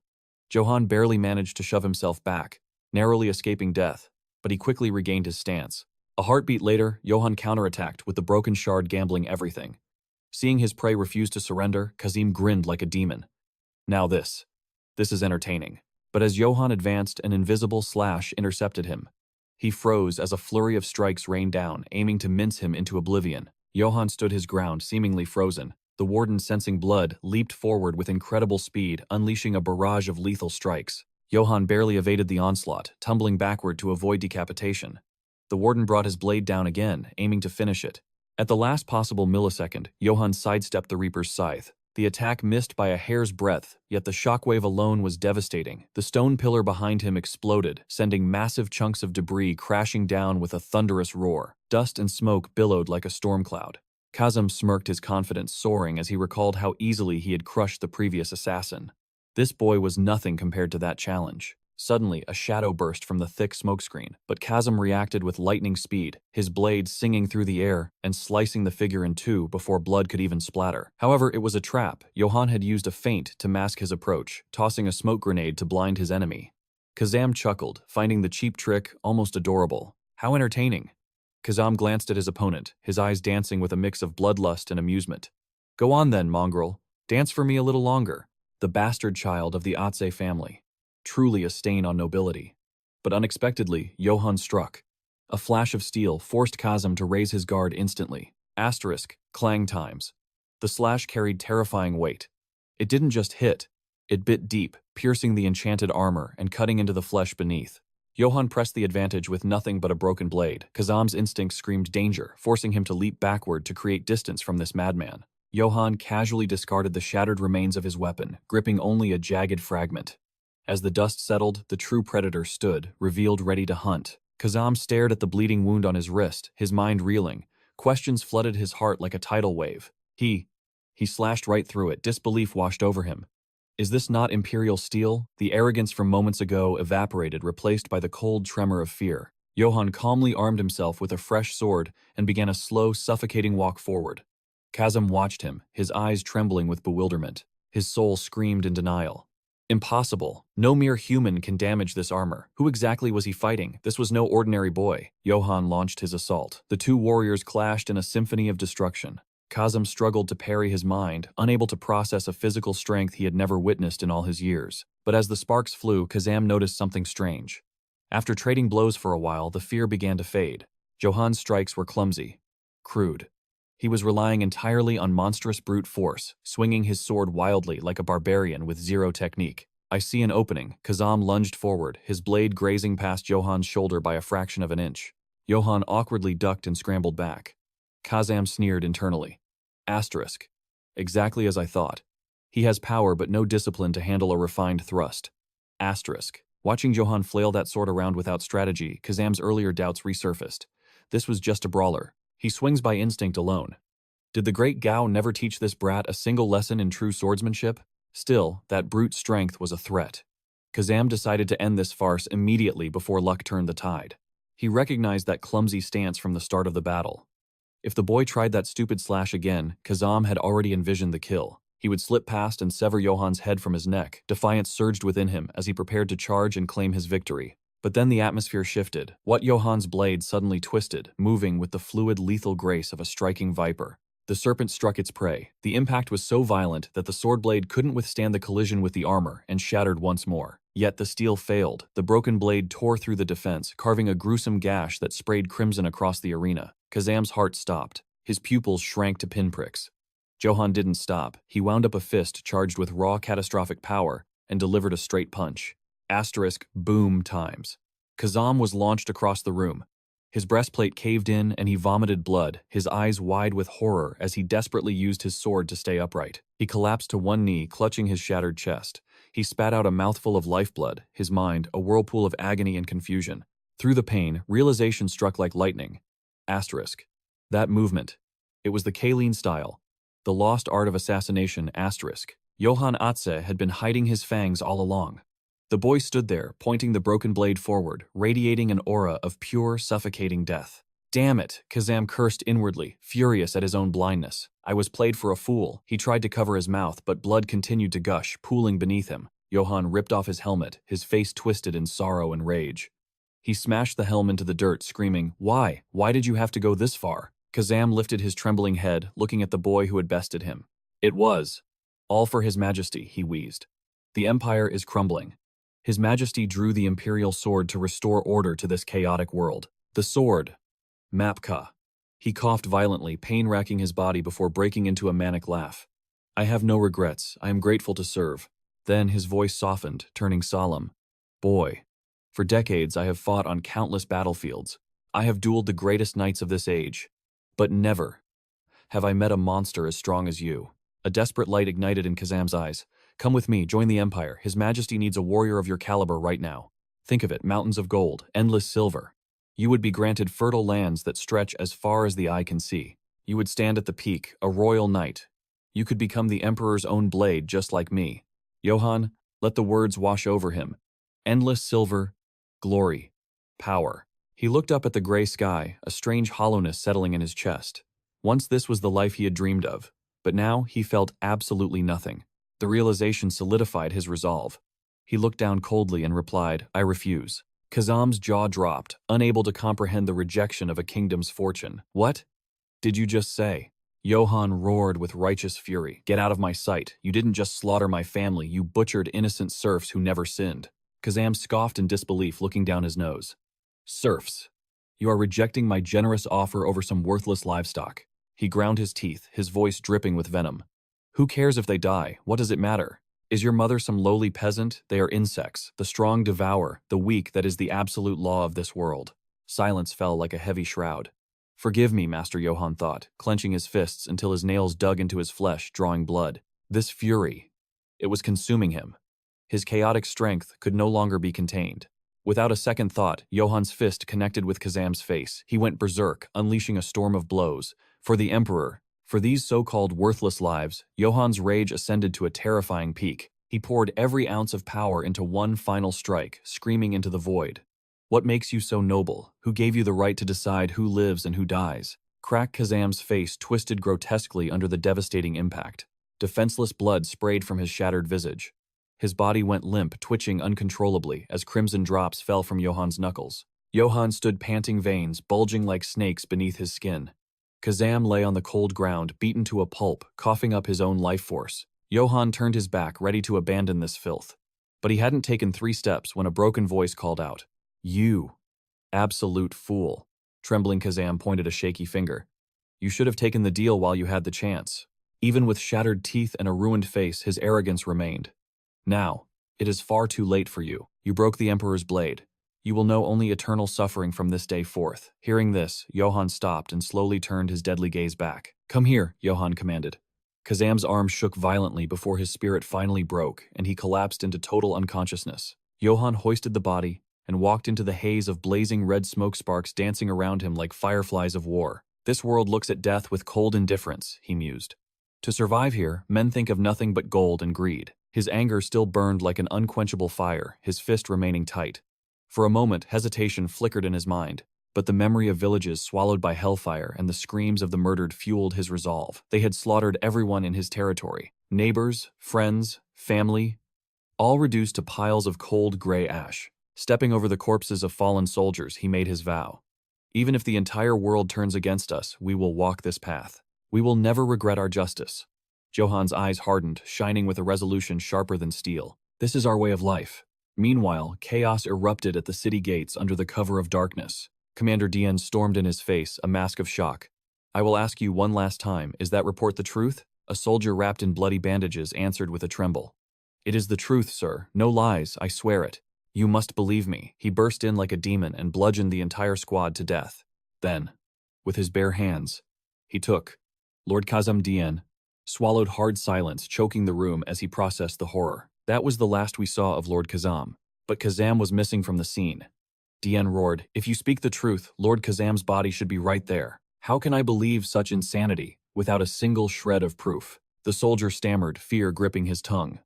Johann barely managed to shove himself back, narrowly escaping death, but he quickly regained his stance. A heartbeat later, Johann counterattacked with the broken shard gambling everything. Seeing his prey refuse to surrender, Kazim grinned like a demon. Now this is entertaining. But as Johann advanced, an invisible slash intercepted him. He froze as a flurry of strikes rained down, aiming to mince him into oblivion. Johann stood his ground, seemingly frozen. The warden, sensing blood, leaped forward with incredible speed, unleashing a barrage of lethal strikes. Johann barely evaded the onslaught, tumbling backward to avoid decapitation. The warden brought his blade down again, aiming to finish it. At the last possible millisecond, Johann sidestepped the Reaper's scythe. The attack missed by a hair's breadth, yet the shockwave alone was devastating. The stone pillar behind him exploded, sending massive chunks of debris crashing down with a thunderous roar. Dust and smoke billowed like a storm cloud. Kazim smirked, his confidence soaring as he recalled how easily he had crushed the previous assassin. This boy was nothing compared to that challenge. Suddenly, a shadow burst from the thick smokescreen, but Kazim reacted with lightning speed, his blade singing through the air and slicing the figure in two before blood could even splatter. However, it was a trap. Johann had used a feint to mask his approach, tossing a smoke grenade to blind his enemy. Kazim chuckled, finding the cheap trick almost adorable. How entertaining. Kazim glanced at his opponent, his eyes dancing with a mix of bloodlust and amusement. "Go on then, mongrel. Dance for me a little longer." The bastard child of the Atse family. Truly a stain on nobility. But unexpectedly, Johann struck. A flash of steel forced Kazim to raise his guard instantly. Asterisk, clang times. The slash carried terrifying weight. It didn't just hit, it bit deep, piercing the enchanted armor and cutting into the flesh beneath. Johann pressed the advantage with nothing but a broken blade. Kazim's instinct screamed danger, forcing him to leap backward to create distance from this madman. Johann casually discarded the shattered remains of his weapon, gripping only a jagged fragment. As the dust settled, the true predator stood, revealed, ready to hunt. Kazim stared at the bleeding wound on his wrist, his mind reeling. Questions flooded his heart like a tidal wave. He slashed right through it, disbelief washed over him. Is this not imperial steel? The arrogance from moments ago evaporated, replaced by the cold tremor of fear. Johann calmly armed himself with a fresh sword and began a slow, suffocating walk forward. Kazim watched him, his eyes trembling with bewilderment. His soul screamed in denial. Impossible. No mere human can damage this armor. Who exactly was he fighting? This was no ordinary boy. Johann launched his assault. The two warriors clashed in a symphony of destruction. Kazim struggled to parry his mind, unable to process a physical strength he had never witnessed in all his years. But as the sparks flew, Kazim noticed something strange. After trading blows for a while, the fear began to fade. Johann's strikes were clumsy, crude. He was relying entirely on monstrous brute force, swinging his sword wildly like a barbarian with zero technique. I see an opening. Kazim lunged forward, his blade grazing past Johann's shoulder by a fraction of an inch. Johann awkwardly ducked and scrambled back. Kazim sneered internally. Asterisk. Exactly as I thought. He has power but no discipline to handle a refined thrust. Asterisk. Watching Johann flail that sword around without strategy, Kazim's earlier doubts resurfaced. This was just a brawler. He swings by instinct alone. Did the great Gao never teach this brat a single lesson in true swordsmanship? Still, that brute strength was a threat. Kazim decided to end this farce immediately before luck turned the tide. He recognized that clumsy stance from the start of the battle. If the boy tried that stupid slash again, Kazim had already envisioned the kill. He would slip past and sever Johann's head from his neck. Defiance surged within him as he prepared to charge and claim his victory. But then the atmosphere shifted. What Johann's blade suddenly twisted, moving with the fluid, lethal grace of a striking viper. The serpent struck its prey. The impact was so violent that the sword blade couldn't withstand the collision with the armor and shattered once more. Yet the steel failed. The broken blade tore through the defense, carving a gruesome gash that sprayed crimson across the arena. Kazim's heart stopped. His pupils shrank to pinpricks. Johann didn't stop. He wound up a fist charged with raw catastrophic power and delivered a straight punch. Asterisk, boom times. Kazim was launched across the room. His breastplate caved in and he vomited blood, his eyes wide with horror as he desperately used his sword to stay upright. He collapsed to one knee, clutching his shattered chest. He spat out a mouthful of lifeblood, his mind a whirlpool of agony and confusion. Through the pain, realization struck like lightning. Asterisk. That movement. It was the Kaline style. The lost art of assassination, asterisk. Johann Atze had been hiding his fangs all along. The boy stood there, pointing the broken blade forward, radiating an aura of pure, suffocating death. Damn it, Kazam cursed inwardly, furious at his own blindness. I was played for a fool. He tried to cover his mouth, but blood continued to gush, pooling beneath him. Johann ripped off his helmet, his face twisted in sorrow and rage. He smashed the helm into the dirt, screaming, "Why? Why did you have to go this far?" Kazam lifted his trembling head, looking at the boy who had bested him. It was all for His Majesty, he wheezed. The Empire is crumbling. His Majesty drew the imperial sword to restore order to this chaotic world. The sword. Mapka. He coughed violently, pain racking his body before breaking into a manic laugh. I have no regrets. I am grateful to serve. Then his voice softened, turning solemn. Boy. For decades I have fought on countless battlefields. I have dueled the greatest knights of this age. But never have I met a monster as strong as you. A desperate light ignited in Kazam's eyes. Come with me, join the Empire. His Majesty needs a warrior of your caliber right now. Think of it, mountains of gold, endless silver. You would be granted fertile lands that stretch as far as the eye can see. You would stand at the peak, a royal knight. You could become the Emperor's own blade, just like me. Johann, let the words wash over him. Endless silver, glory, power. He looked up at the gray sky, a strange hollowness settling in his chest. Once this was the life he had dreamed of, but now he felt absolutely nothing. The realization solidified his resolve. He looked down coldly and replied, I refuse. Kazam's jaw dropped, unable to comprehend the rejection of a kingdom's fortune. What did you just say? Johann roared with righteous fury. Get out of my sight. You didn't just slaughter my family, you butchered innocent serfs who never sinned. Kazam scoffed in disbelief, looking down his nose. Serfs. You are rejecting my generous offer over some worthless livestock. He ground his teeth, his voice dripping with venom. Who cares if they die? What does it matter? Is your mother some lowly peasant? They are insects. The strong devour, the weak that is the absolute law of this world. Silence fell like a heavy shroud. Forgive me, Master Johann thought, clenching his fists until his nails dug into his flesh, drawing blood. This fury. It was consuming him. His chaotic strength could no longer be contained. Without a second thought, Johann's fist connected with Kazam's face. He went berserk, unleashing a storm of blows. For the Emperor, for these so-called worthless lives, Johann's rage ascended to a terrifying peak. He poured every ounce of power into one final strike, screaming into the void. What makes you so noble? Who gave you the right to decide who lives and who dies? Crack Kazam's face twisted grotesquely under the devastating impact. Defenseless blood sprayed from his shattered visage. His body went limp, twitching uncontrollably as crimson drops fell from Johann's knuckles. Johann stood panting, veins bulging like snakes beneath his skin. Kazam lay on the cold ground, beaten to a pulp, coughing up his own life force. Johann turned his back, ready to abandon this filth. But he hadn't taken 3 steps when a broken voice called out, You absolute fool. Trembling Kazam pointed a shaky finger. You should have taken the deal while you had the chance. Even with shattered teeth and a ruined face, his arrogance remained. Now, it is far too late for you. You broke the Emperor's blade. You will know only eternal suffering from this day forth. Hearing this, Johann stopped and slowly turned his deadly gaze back. Come here, Johann commanded. Kazam's arm shook violently before his spirit finally broke, and he collapsed into total unconsciousness. Johann hoisted the body and walked into the haze of blazing red smoke sparks dancing around him like fireflies of war. This world looks at death with cold indifference, he mused. To survive here, men think of nothing but gold and greed. His anger still burned like an unquenchable fire, his fist remaining tight. For a moment, hesitation flickered in his mind, but the memory of villages swallowed by hellfire and the screams of the murdered fueled his resolve. They had slaughtered everyone in his territory, neighbors, friends, family, all reduced to piles of cold gray ash. Stepping over the corpses of fallen soldiers, he made his vow. Even if the entire world turns against us, we will walk this path. We will never regret our justice. Johann's eyes hardened, shining with a resolution sharper than steel. This is our way of life. Meanwhile, chaos erupted at the city gates under the cover of darkness. Commander Dien stormed in his face, a mask of shock. I will ask you one last time, is that report the truth? A soldier wrapped in bloody bandages answered with a tremble. It is the truth, sir. No lies, I swear it. You must believe me. He burst in like a demon and bludgeoned the entire squad to death. Then, with his bare hands, he took Lord Kazam Dien, swallowed hard silence, choking the room as he processed the horror. That was the last we saw of Lord Kazam. But Kazam was missing from the scene. Dien roared, "If you speak the truth, Lord Kazam's body should be right there. How can I believe such insanity without a single shred of proof?" The soldier stammered, fear gripping his tongue.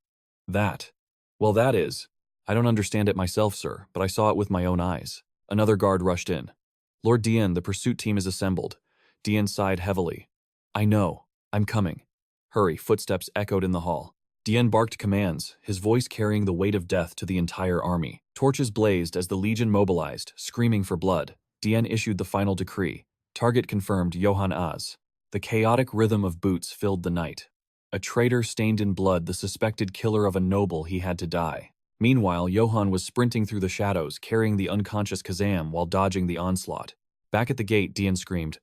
Well, that is. I don't understand it myself, sir, but I saw it with my own eyes. Another guard rushed in. Lord Dien, the pursuit team is assembled. Dien sighed heavily. I know. I'm coming. Hurry, footsteps echoed in the hall. Dien barked commands, his voice carrying the weight of death to the entire army. Torches blazed as the legion mobilized, screaming for blood. Dien issued the final decree. Target confirmed, Johann Az. The chaotic rhythm of boots filled the night. A traitor stained in blood, the suspected killer of a noble, he had to die. Meanwhile, Johann was sprinting through the shadows, carrying the unconscious Kazam while dodging the onslaught. Back at the gate, Dien screamed,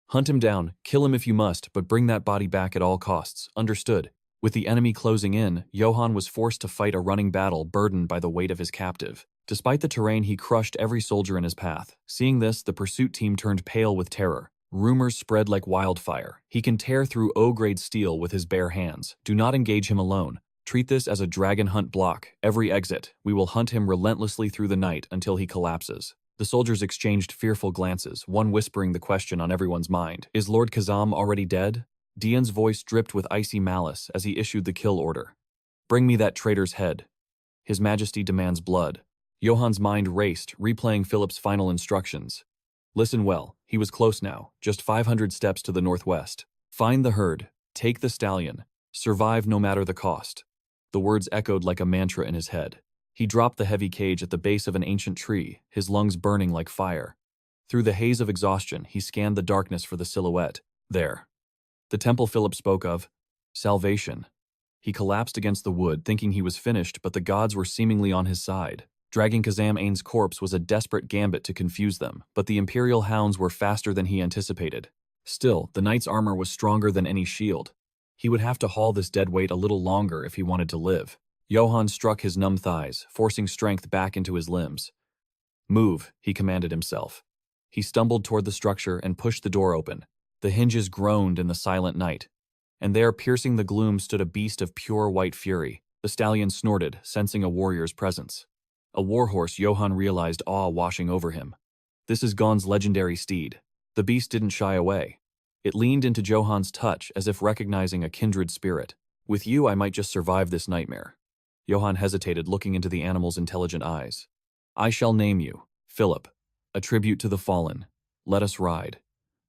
"Hunt him down, kill him if you must, but bring that body back at all costs. Understood." With the enemy closing in, Johann was forced to fight a running battle burdened by the weight of his captive. Despite the terrain, he crushed every soldier in his path. Seeing this, the pursuit team turned pale with terror. Rumors spread like wildfire. He can tear through O-grade steel with his bare hands. Do not engage him alone. Treat this as a dragon hunt block. Every exit, we will hunt him relentlessly through the night until he collapses. The soldiers exchanged fearful glances, one whispering the question on everyone's mind. Is Lord Kazam already dead? Dien's voice dripped with icy malice as he issued the kill order. Bring me that traitor's head. His Majesty demands blood. Johann's mind raced, replaying Philip's final instructions. Listen well, he was close now, just 500 steps to the northwest. Find the herd, take the stallion, survive no matter the cost. The words echoed like a mantra in his head. He dropped the heavy cage at the base of an ancient tree, his lungs burning like fire. Through the haze of exhaustion, he scanned the darkness for the silhouette. There. The temple Philip spoke of. Salvation. He collapsed against the wood, thinking he was finished, but the gods were seemingly on his side. Dragging Kazam Ain's corpse was a desperate gambit to confuse them, but the imperial hounds were faster than he anticipated. Still, the knight's armor was stronger than any shield. He would have to haul this dead weight a little longer if he wanted to live. Johann struck his numb thighs, forcing strength back into his limbs. Move, he commanded himself. He stumbled toward the structure and pushed the door open. The hinges groaned in the silent night. And there, piercing the gloom, stood a beast of pure white fury. The stallion snorted, sensing a warrior's presence. A warhorse, Johann realized, awe washing over him. This is Gon's legendary steed. The beast didn't shy away. It leaned into Johann's touch as if recognizing a kindred spirit. With you, I might just survive this nightmare. Johann hesitated, looking into the animal's intelligent eyes. I shall name you, Philip, a tribute to the fallen. Let us ride.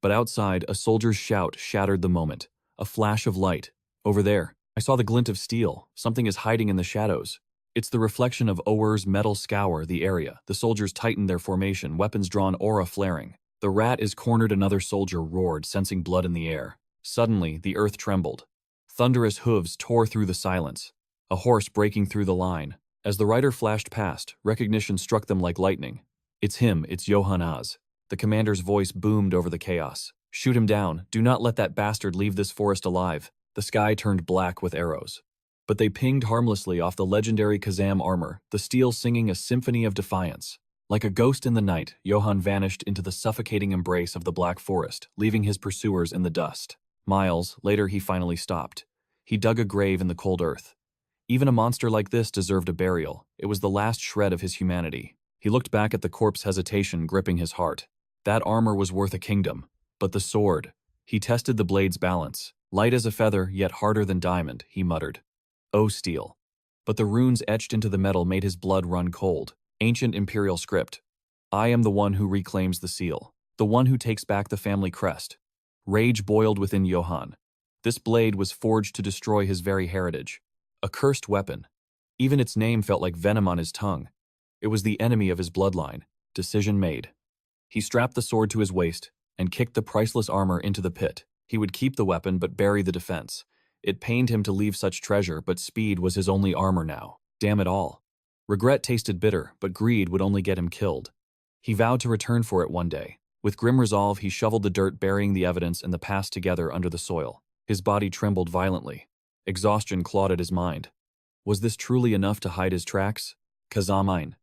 But outside, a soldier's shout shattered the moment. A flash of light. Over there. I saw the glint of steel. Something is hiding in the shadows. It's the reflection of Ower's metal scour the area. The soldiers tightened their formation, weapons drawn, aura flaring. The rat is cornered, another soldier roared, sensing blood in the air. Suddenly, the earth trembled. Thunderous hooves tore through the silence. A horse breaking through the line. As the rider flashed past, recognition struck them like lightning. It's him, it's Johann Az. The commander's voice boomed over the chaos. Shoot him down. Do not let that bastard leave this forest alive. The sky turned black with arrows. But they pinged harmlessly off the legendary Kazam armor, the steel singing a symphony of defiance. Like a ghost in the night, Johann vanished into the suffocating embrace of the black forest, leaving his pursuers in the dust. Miles later, he finally stopped. He dug a grave in the cold earth. Even a monster like this deserved a burial. It was the last shred of his humanity. He looked back at the corpse, hesitation gripping his heart. That armor was worth a kingdom. But the sword. He tested the blade's balance. Light as a feather, yet harder than diamond, he muttered. Oh, steel. But the runes etched into the metal made his blood run cold. Ancient imperial script. I am the one who reclaims the seal. The one who takes back the family crest. Rage boiled within Johann. This blade was forged to destroy his very heritage. A cursed weapon. Even its name felt like venom on his tongue. It was the enemy of his bloodline. Decision made. He strapped the sword to his waist and kicked the priceless armor into the pit. He would keep the weapon but bury the defense. It pained him to leave such treasure, but speed was his only armor now. Damn it all. Regret tasted bitter, but greed would only get him killed. He vowed to return for it one day. With grim resolve, he shoveled the dirt, burying the evidence and the past together under the soil. His body trembled violently. Exhaustion clawed at his mind. Was this truly enough to hide his tracks? Kazam Ain.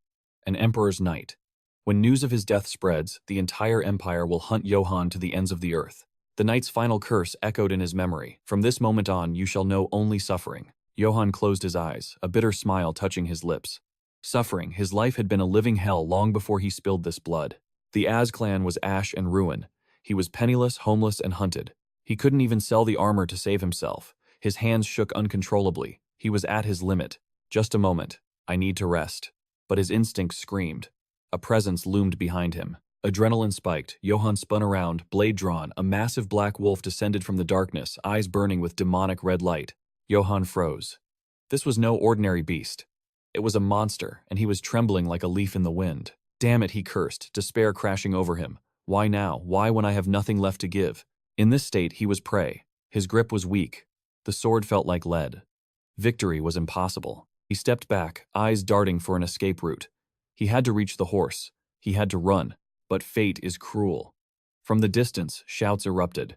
an emperor's knight. When news of his death spreads, the entire empire will hunt Johann to the ends of the earth. The knight's final curse echoed in his memory. From this moment on, you shall know only suffering. Johann closed his eyes, a bitter smile touching his lips. Suffering, his life had been a living hell long before he spilled this blood. The Az clan was ash and ruin. He was penniless, homeless, and hunted. He couldn't even sell the armor to save himself. His hands shook uncontrollably. He was at his limit. Just a moment. I need to rest. But his instincts screamed. A presence loomed behind him. Adrenaline spiked. Johann spun around, blade drawn. A massive black wolf descended from the darkness, eyes burning with demonic red light. Johann froze. This was no ordinary beast. It was a monster, and he was trembling like a leaf in the wind. Damn it, he cursed, despair crashing over him. Why now? Why when I have nothing left to give? In this state, he was prey. His grip was weak. The sword felt like lead. Victory was impossible. He stepped back, eyes darting for an escape route. He had to reach the horse. He had to run. But fate is cruel. From the distance, shouts erupted.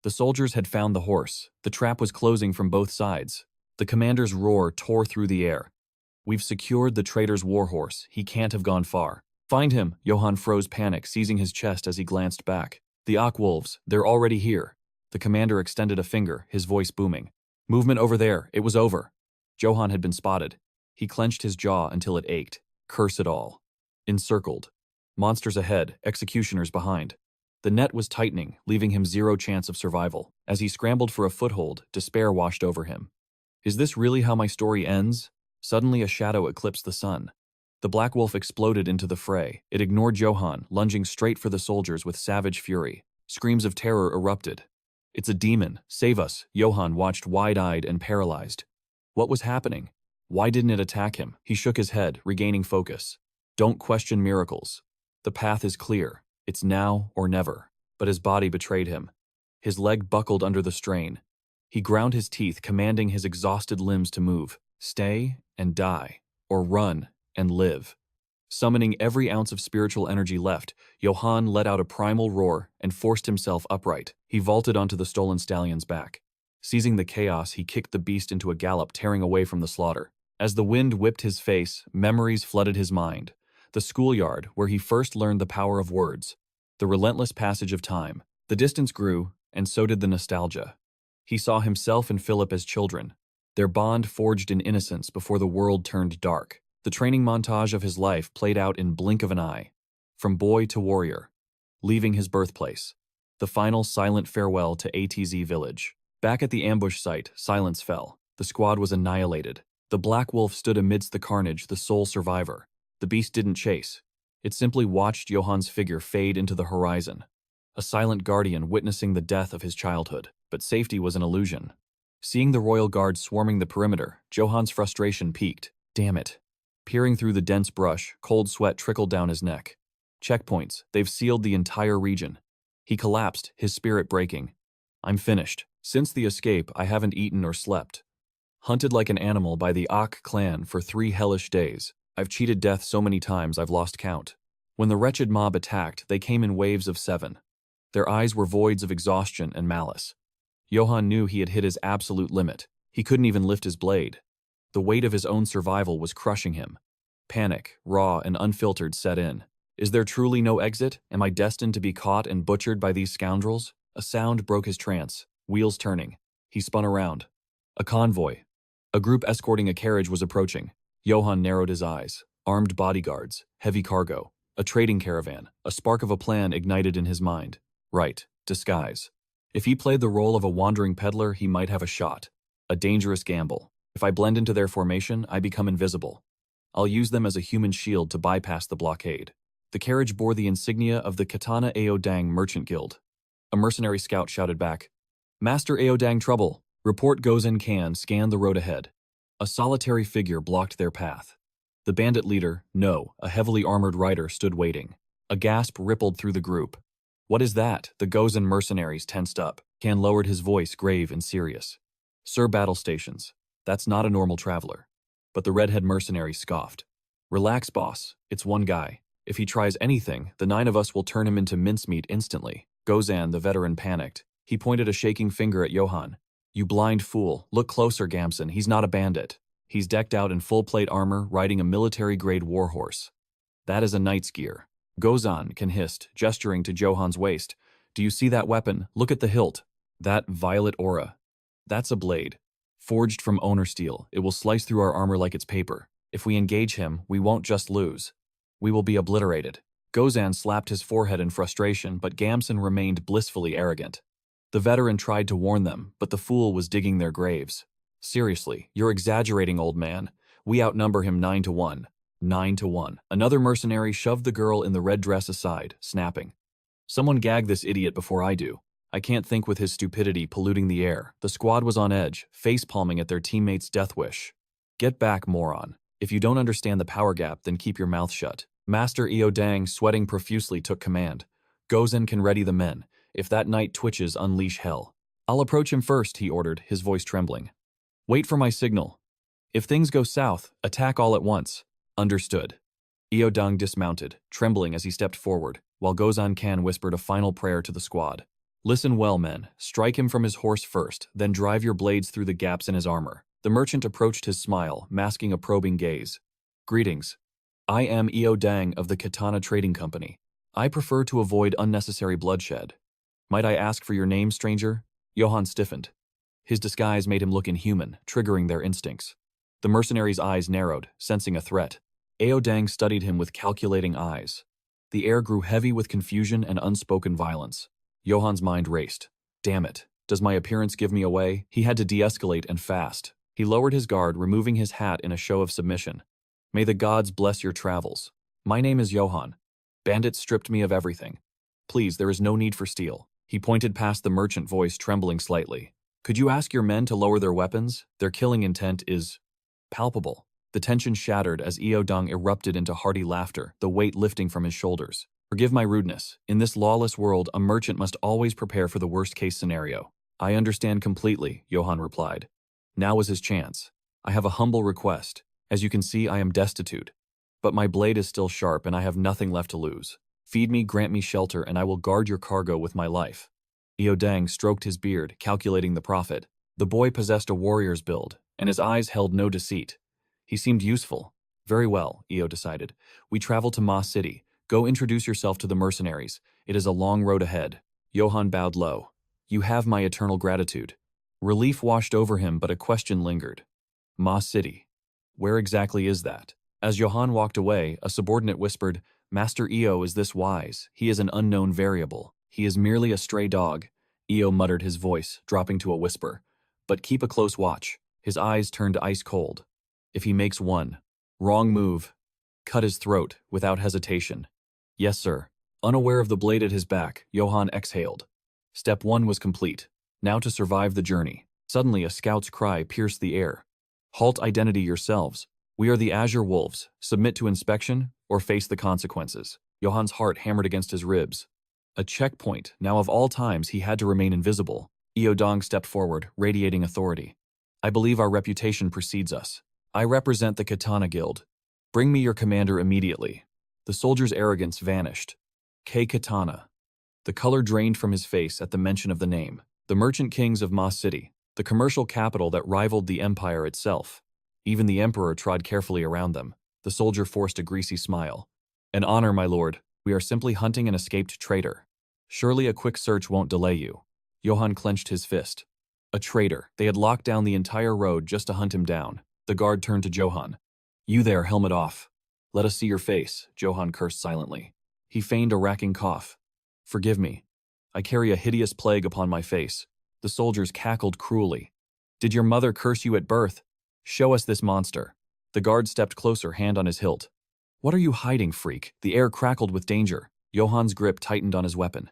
The soldiers had found the horse. The trap was closing from both sides. The commander's roar tore through the air. We've secured the traitor's warhorse. He can't have gone far. Find him! Johann froze, panic, seizing his chest as he glanced back. The Ak wolves, they're already here. The commander extended a finger, his voice booming. Movement over there. It was over. Johann had been spotted. He clenched his jaw until it ached. Curse it all. Encircled. Monsters ahead, executioners behind. The net was tightening, leaving him zero chance of survival. As he scrambled for a foothold, despair washed over him. Is this really how my story ends? Suddenly a shadow eclipsed the sun. The black wolf exploded into the fray. It ignored Johann, lunging straight for the soldiers with savage fury. Screams of terror erupted. It's a demon. Save us. Johann watched wide-eyed and paralyzed. What was happening? Why didn't it attack him? He shook his head, regaining focus. Don't question miracles. The path is clear. It's now or never. But his body betrayed him. His leg buckled under the strain. He ground his teeth, commanding his exhausted limbs to move. Stay and die, or run and live. Summoning every ounce of spiritual energy left, Johann let out a primal roar and forced himself upright. He vaulted onto the stolen stallion's back. Seizing the chaos, he kicked the beast into a gallop, tearing away from the slaughter. As the wind whipped his face, memories flooded his mind. The schoolyard, where he first learned the power of words. The relentless passage of time. The distance grew, and so did the nostalgia. He saw himself and Philip as children. Their bond forged in innocence before the world turned dark. The training montage of his life played out in blink of an eye. From boy to warrior. Leaving his birthplace. The final silent farewell to ATZ village. Back at the ambush site, silence fell. The squad was annihilated. The black wolf stood amidst the carnage, the sole survivor. The beast didn't chase. It simply watched Johann's figure fade into the horizon. A silent guardian witnessing the death of his childhood. But safety was an illusion. Seeing the royal guard swarming the perimeter, Johann's frustration peaked. Damn it. Peering through the dense brush, cold sweat trickled down his neck. Checkpoints, they've sealed the entire region. He collapsed, his spirit breaking. I'm finished. Since the escape, I haven't eaten or slept. Hunted like an animal by the Ak clan for 3 hellish days. I've cheated death so many times I've lost count. When the wretched mob attacked, they came in waves of 7. Their eyes were voids of exhaustion and malice. Johann knew he had hit his absolute limit. He couldn't even lift his blade. The weight of his own survival was crushing him. Panic, raw and unfiltered, set in. Is there truly no exit? Am I destined to be caught and butchered by these scoundrels? A sound broke his trance, wheels turning. He spun around. A convoy. A group escorting a carriage was approaching. Johann narrowed his eyes. Armed bodyguards, heavy cargo, a trading caravan. A spark of a plan ignited in his mind. Right, disguise. If he played the role of a wandering peddler, he might have a shot. A dangerous gamble. If I blend into their formation, I become invisible. I'll use them as a human shield to bypass the blockade. The carriage bore the insignia of the Katana Aodang Merchant Guild. A mercenary scout shouted back, Master Aodang trouble. Report Gozen Kan scanned the road ahead. A solitary figure blocked their path. The bandit leader, No, a heavily armored rider, stood waiting. A gasp rippled through the group. What is that? The Gozen mercenaries tensed up. Kan lowered his voice, grave and serious. Sir, battle stations. That's not a normal traveler. But the redhead mercenary scoffed. Relax, boss. It's one guy. If he tries anything, the 9 of us will turn him into mincemeat instantly. Gozan, the veteran, panicked. He pointed a shaking finger at Johann. You blind fool. Look closer, Gamson. He's not a bandit. He's decked out in full-plate armor, riding a military-grade warhorse. That is a knight's gear. Gozan can hissed, gesturing to Johan's waist. Do you see that weapon? Look at the hilt. That violet aura. That's a blade. Forged from owner steel, it will slice through our armor like it's paper. If we engage him, we won't just lose. We will be obliterated. Gozan slapped his forehead in frustration, but Gamson remained blissfully arrogant. The veteran tried to warn them, but the fool was digging their graves. Seriously, you're exaggerating, old man. We outnumber him 9-1. 9-1. Another mercenary shoved the girl in the red dress aside, snapping. Someone gag this idiot before I do. I can't think with his stupidity polluting the air. The squad was on edge, face-palming at their teammates' death wish. Get back, moron. If you don't understand the power gap, then keep your mouth shut. Master Eo Dang, sweating profusely, took command. Gozan can ready the men. If that knight twitches, unleash hell. I'll approach him first, he ordered, his voice trembling. Wait for my signal. If things go south, attack all at once. Understood. Eo Dang dismounted, trembling as he stepped forward, while Gozan Kan whispered a final prayer to the squad. Listen well, men. Strike him from his horse first, then drive your blades through the gaps in his armor. The merchant approached his smile, masking a probing gaze. Greetings. I am Eo Dang of the Katana Trading Company. I prefer to avoid unnecessary bloodshed. Might I ask for your name, stranger? Johann stiffened. His disguise made him look inhuman, triggering their instincts. The mercenary's eyes narrowed, sensing a threat. Eo Dang studied him with calculating eyes. The air grew heavy with confusion and unspoken violence. Johann's mind raced. Damn it. Does my appearance give me away? He had to de-escalate and fast. He lowered his guard, removing his hat in a show of submission. May the gods bless your travels. My name is Johann. Bandits stripped me of everything. Please, there is no need for steel. He pointed past the merchant, voice trembling slightly. Could you ask your men to lower their weapons? Their killing intent is palpable. The tension shattered as Eo Dang erupted into hearty laughter, the weight lifting from his shoulders. Forgive my rudeness. In this lawless world, a merchant must always prepare for the worst-case scenario. I understand completely, Johann replied. Now is his chance. I have a humble request. As you can see, I am destitute. But my blade is still sharp and I have nothing left to lose. Feed me, grant me shelter, and I will guard your cargo with my life. Eo Dang stroked his beard, calculating the profit. The boy possessed a warrior's build, and his eyes held no deceit. He seemed useful. Very well, Eo decided. We travel to Ma City. Go introduce yourself to the mercenaries. It is a long road ahead. Johann bowed low. You have my eternal gratitude. Relief washed over him, but a question lingered. Ma City. Where exactly is that? As Johann walked away, a subordinate whispered, Master Eo is this wise. He is an unknown variable. He is merely a stray dog. Eo muttered, his voice dropping to a whisper. But keep a close watch. His eyes turned ice cold. If he makes one wrong move, cut his throat without hesitation. Yes, sir. Unaware of the blade at his back, Johann exhaled. Step 1 was complete. Now to survive the journey. Suddenly a scout's cry pierced the air. Halt, identity yourselves. We are the Azure Wolves. Submit to inspection or face the consequences. Johann's heart hammered against his ribs. A checkpoint. Now of all times he had to remain invisible. Eo Dang stepped forward, radiating authority. I believe our reputation precedes us. I represent the Katana Guild. Bring me your commander immediately. The soldier's arrogance vanished. K. Katana. The color drained from his face at the mention of the name. The merchant kings of Ma City, the commercial capital that rivaled the empire itself. Even the emperor trod carefully around them. The soldier forced a greasy smile. An honor, my lord. We are simply hunting an escaped traitor. Surely a quick search won't delay you. Johann clenched his fist. A traitor. They had locked down the entire road just to hunt him down. The guard turned to Johann. You there, helmet off. Let us see your face, Johann cursed silently. He feigned a racking cough. Forgive me. I carry a hideous plague upon my face. The soldiers cackled cruelly. Did your mother curse you at birth? Show us this monster. The guard stepped closer, hand on his hilt. What are you hiding, freak? The air crackled with danger. Johann's grip tightened on his weapon.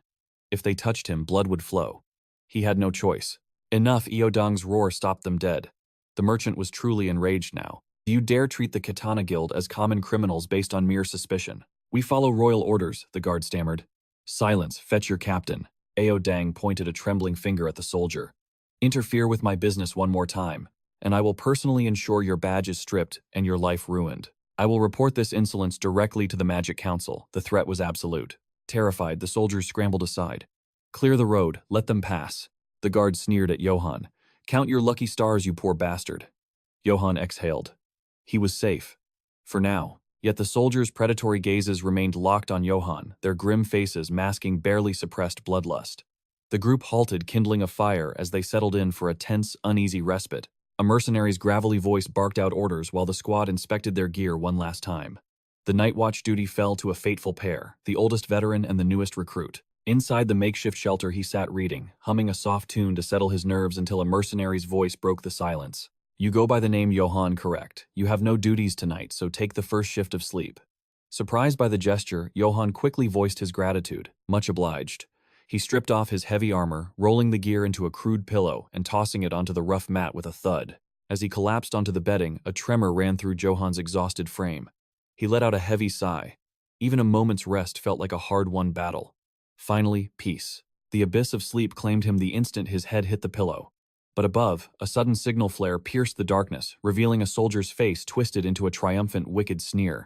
If they touched him, blood would flow. He had no choice. Enough, Eo Dang's roar stopped them dead. The merchant was truly enraged now. Do you dare treat the Katana Guild as common criminals based on mere suspicion? We follow royal orders, the guard stammered. Silence, fetch your captain. Eo Dang pointed a trembling finger at the soldier. Interfere with my business one more time, and I will personally ensure your badge is stripped and your life ruined. I will report this insolence directly to the Magic Council. The threat was absolute. Terrified, the soldiers scrambled aside. Clear the road, let them pass. The guard sneered at Johann. Count your lucky stars, you poor bastard. Johann exhaled. He was safe. For now. Yet the soldiers' predatory gazes remained locked on Johann, their grim faces masking barely suppressed bloodlust. The group halted, kindling a fire as they settled in for a tense, uneasy respite. A mercenary's gravelly voice barked out orders while the squad inspected their gear one last time. The night watch duty fell to a fateful pair, the oldest veteran and the newest recruit. Inside the makeshift shelter he sat reading, humming a soft tune to settle his nerves until a mercenary's voice broke the silence. "You go by the name Johann, correct? You have no duties tonight, so take the first shift of sleep." Surprised by the gesture, Johann quickly voiced his gratitude. Much obliged. He stripped off his heavy armor, rolling the gear into a crude pillow and tossing it onto the rough mat with a thud. As he collapsed onto the bedding, a tremor ran through Johann's exhausted frame. He let out a heavy sigh. Even a moment's rest felt like a hard-won battle. Finally, peace. The abyss of sleep claimed him the instant his head hit the pillow. But above, a sudden signal flare pierced the darkness, revealing a soldier's face twisted into a triumphant, wicked sneer.